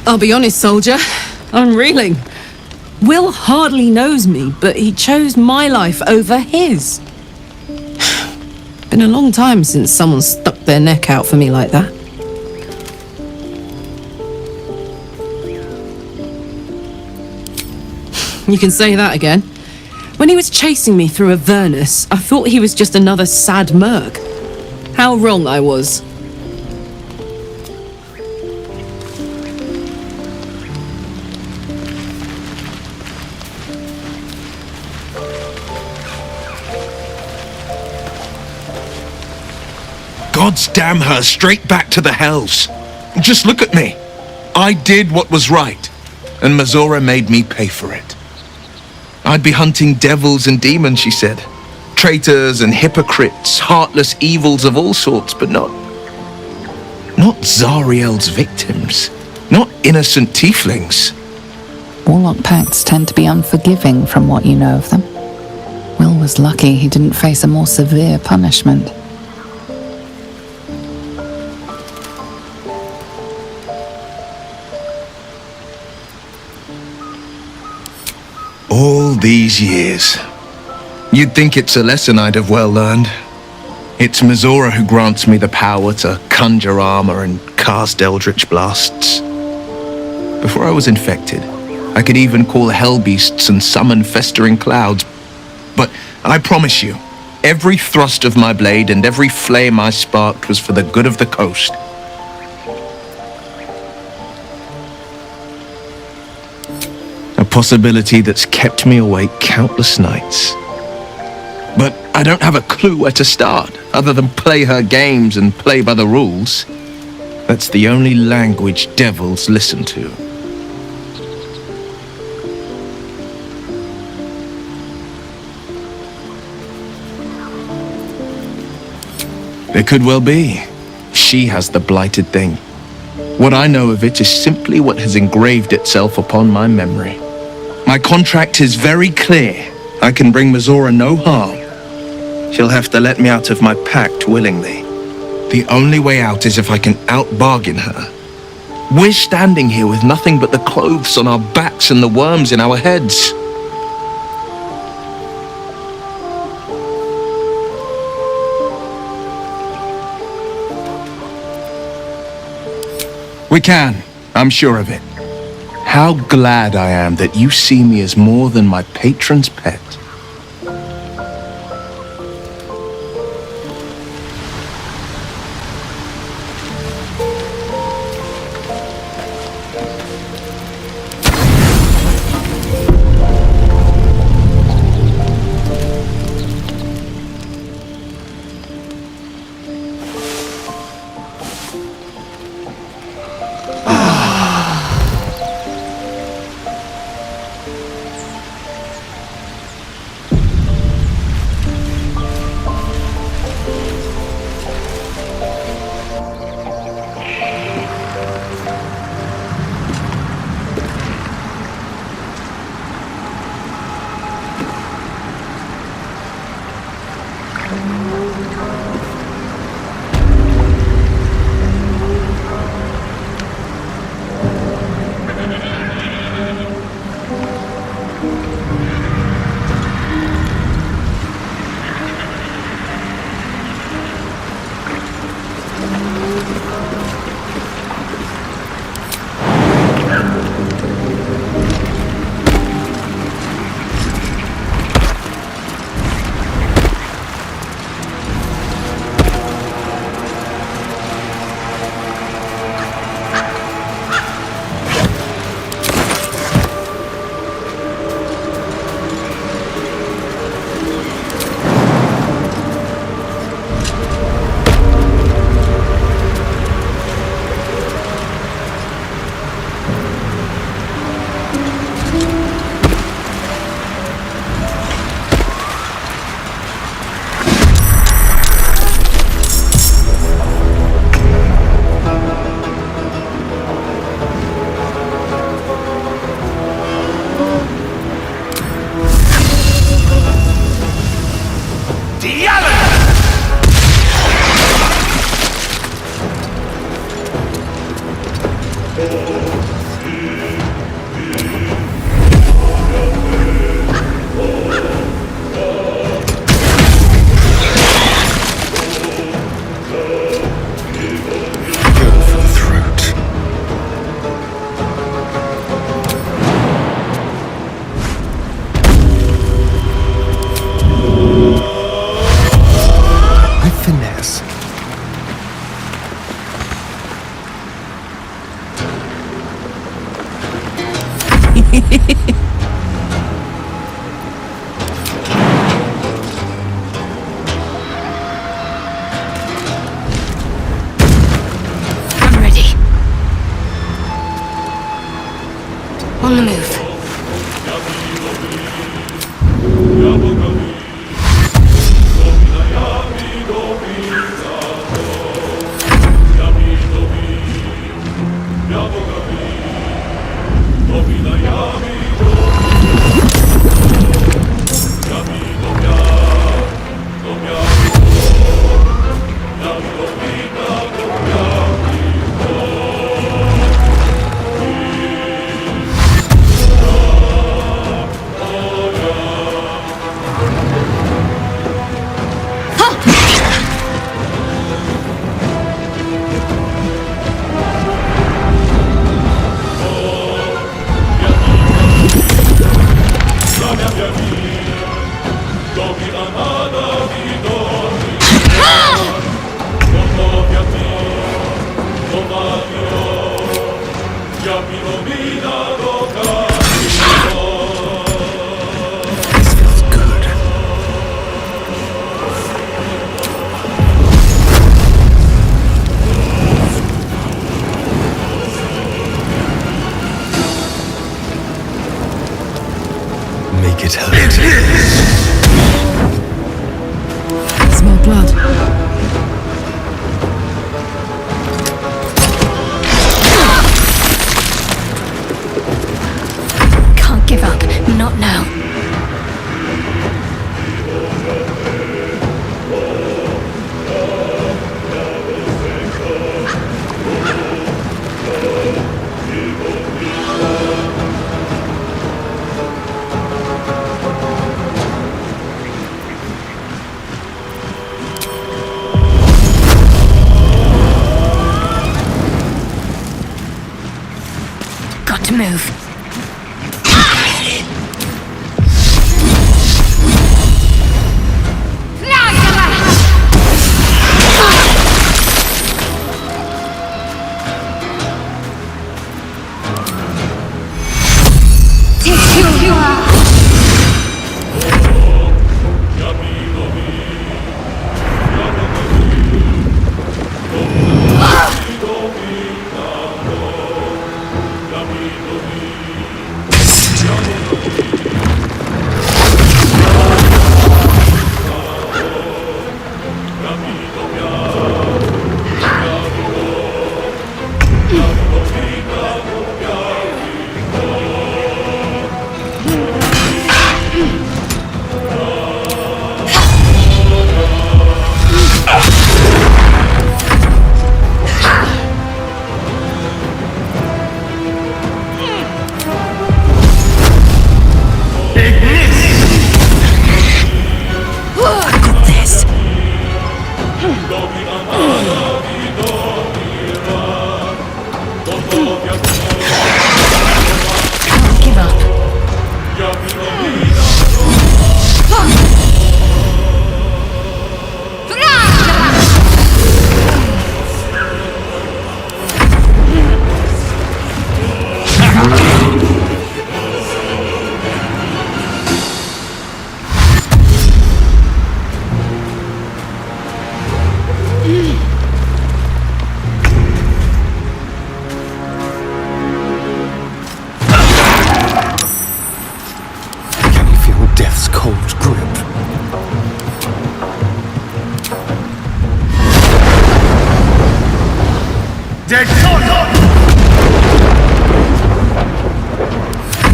I'll be honest, soldier. I'm reeling. Wyll hardly knows me, but he chose my life over his. Been a long time since someone stuck their neck out for me like that. You can say that again. When he was chasing me through Avernus, I thought he was just another sad merc. How wrong I was. Gods damn her, straight back to the hells. Just look at me. I did what was right, and Mizora made me pay for it. I'd be hunting devils and demons, she said. Traitors and hypocrites, heartless evils of all sorts, but not Zariel's victims. Not innocent tieflings. Warlock pacts tend to be unforgiving from what you know of them. Wyll was lucky he didn't face a more severe punishment. All these years. You'd think it's a lesson I'd have well learned. It's Mizora who grants me the power to conjure armor and cast eldritch blasts. Before I was infected, I could even call hell beasts and summon festering clouds. But I promise you, every thrust of my blade and every flame I sparked was for the good of the coast. A possibility that's kept me awake countless nights. But I don't have a clue where to start, other than play her games and play by the rules. That's the only language devils listen to. It could well be. She has the blighted thing. What I know of it is simply what has engraved itself upon my memory. My contract is very clear. I can bring Mizora no harm. She'll have to let me out of my pact willingly. The only way out is if I can out-bargain her. We're standing here with nothing but the clothes on our backs and the worms in our heads. We can, I'm sure of it. How glad I am that you see me as more than my patron's pet. move.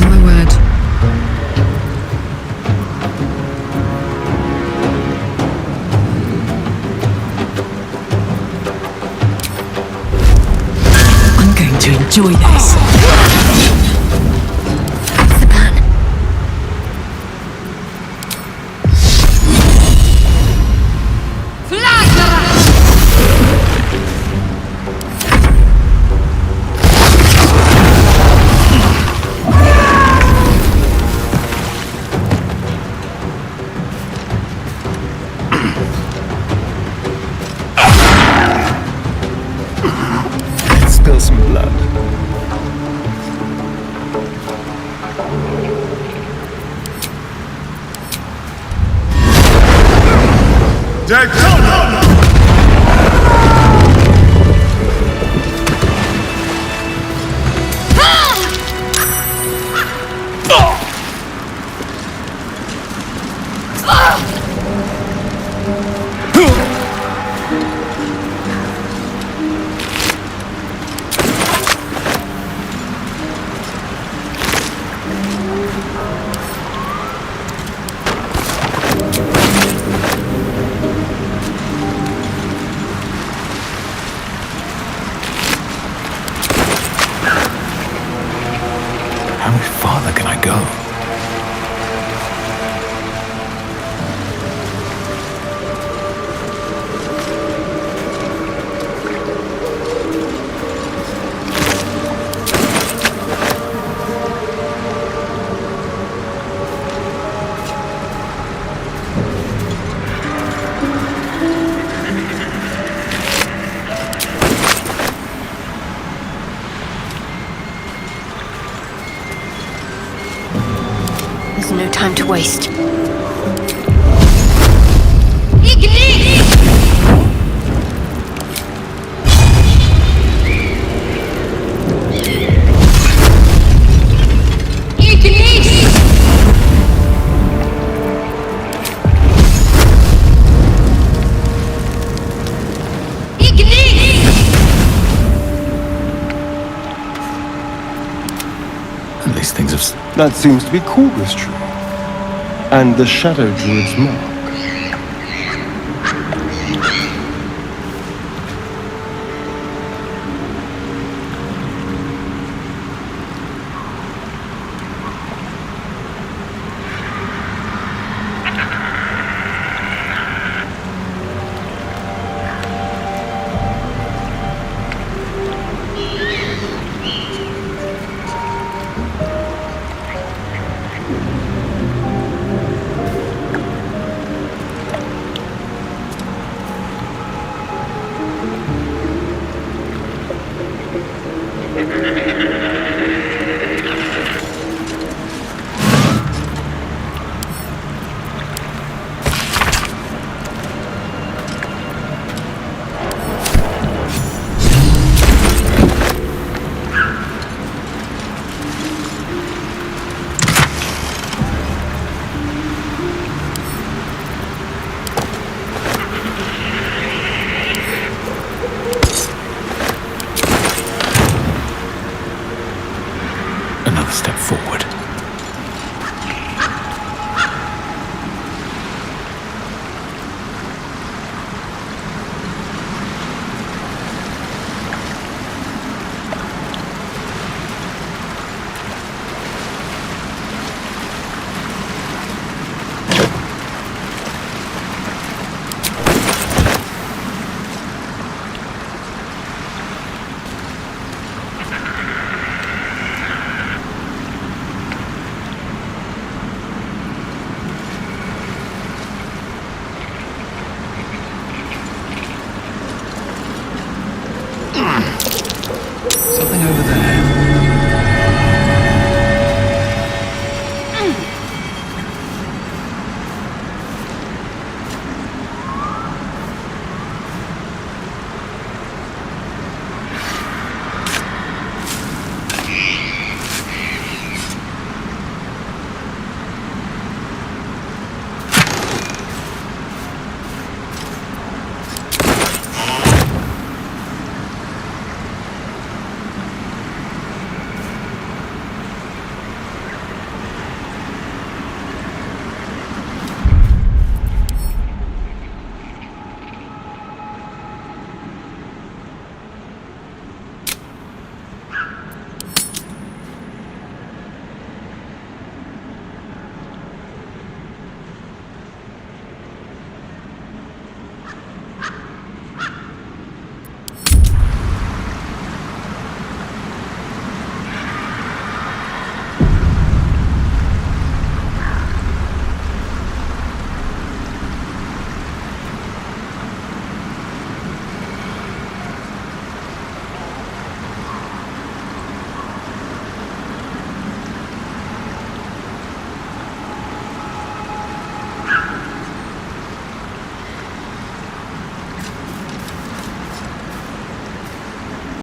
My word. I'm going to enjoy this. Spill some blood. How much farther can I go? There's no time to waste. At least things have... That seems to be Corvus tree. And the Shadow Druid's mark.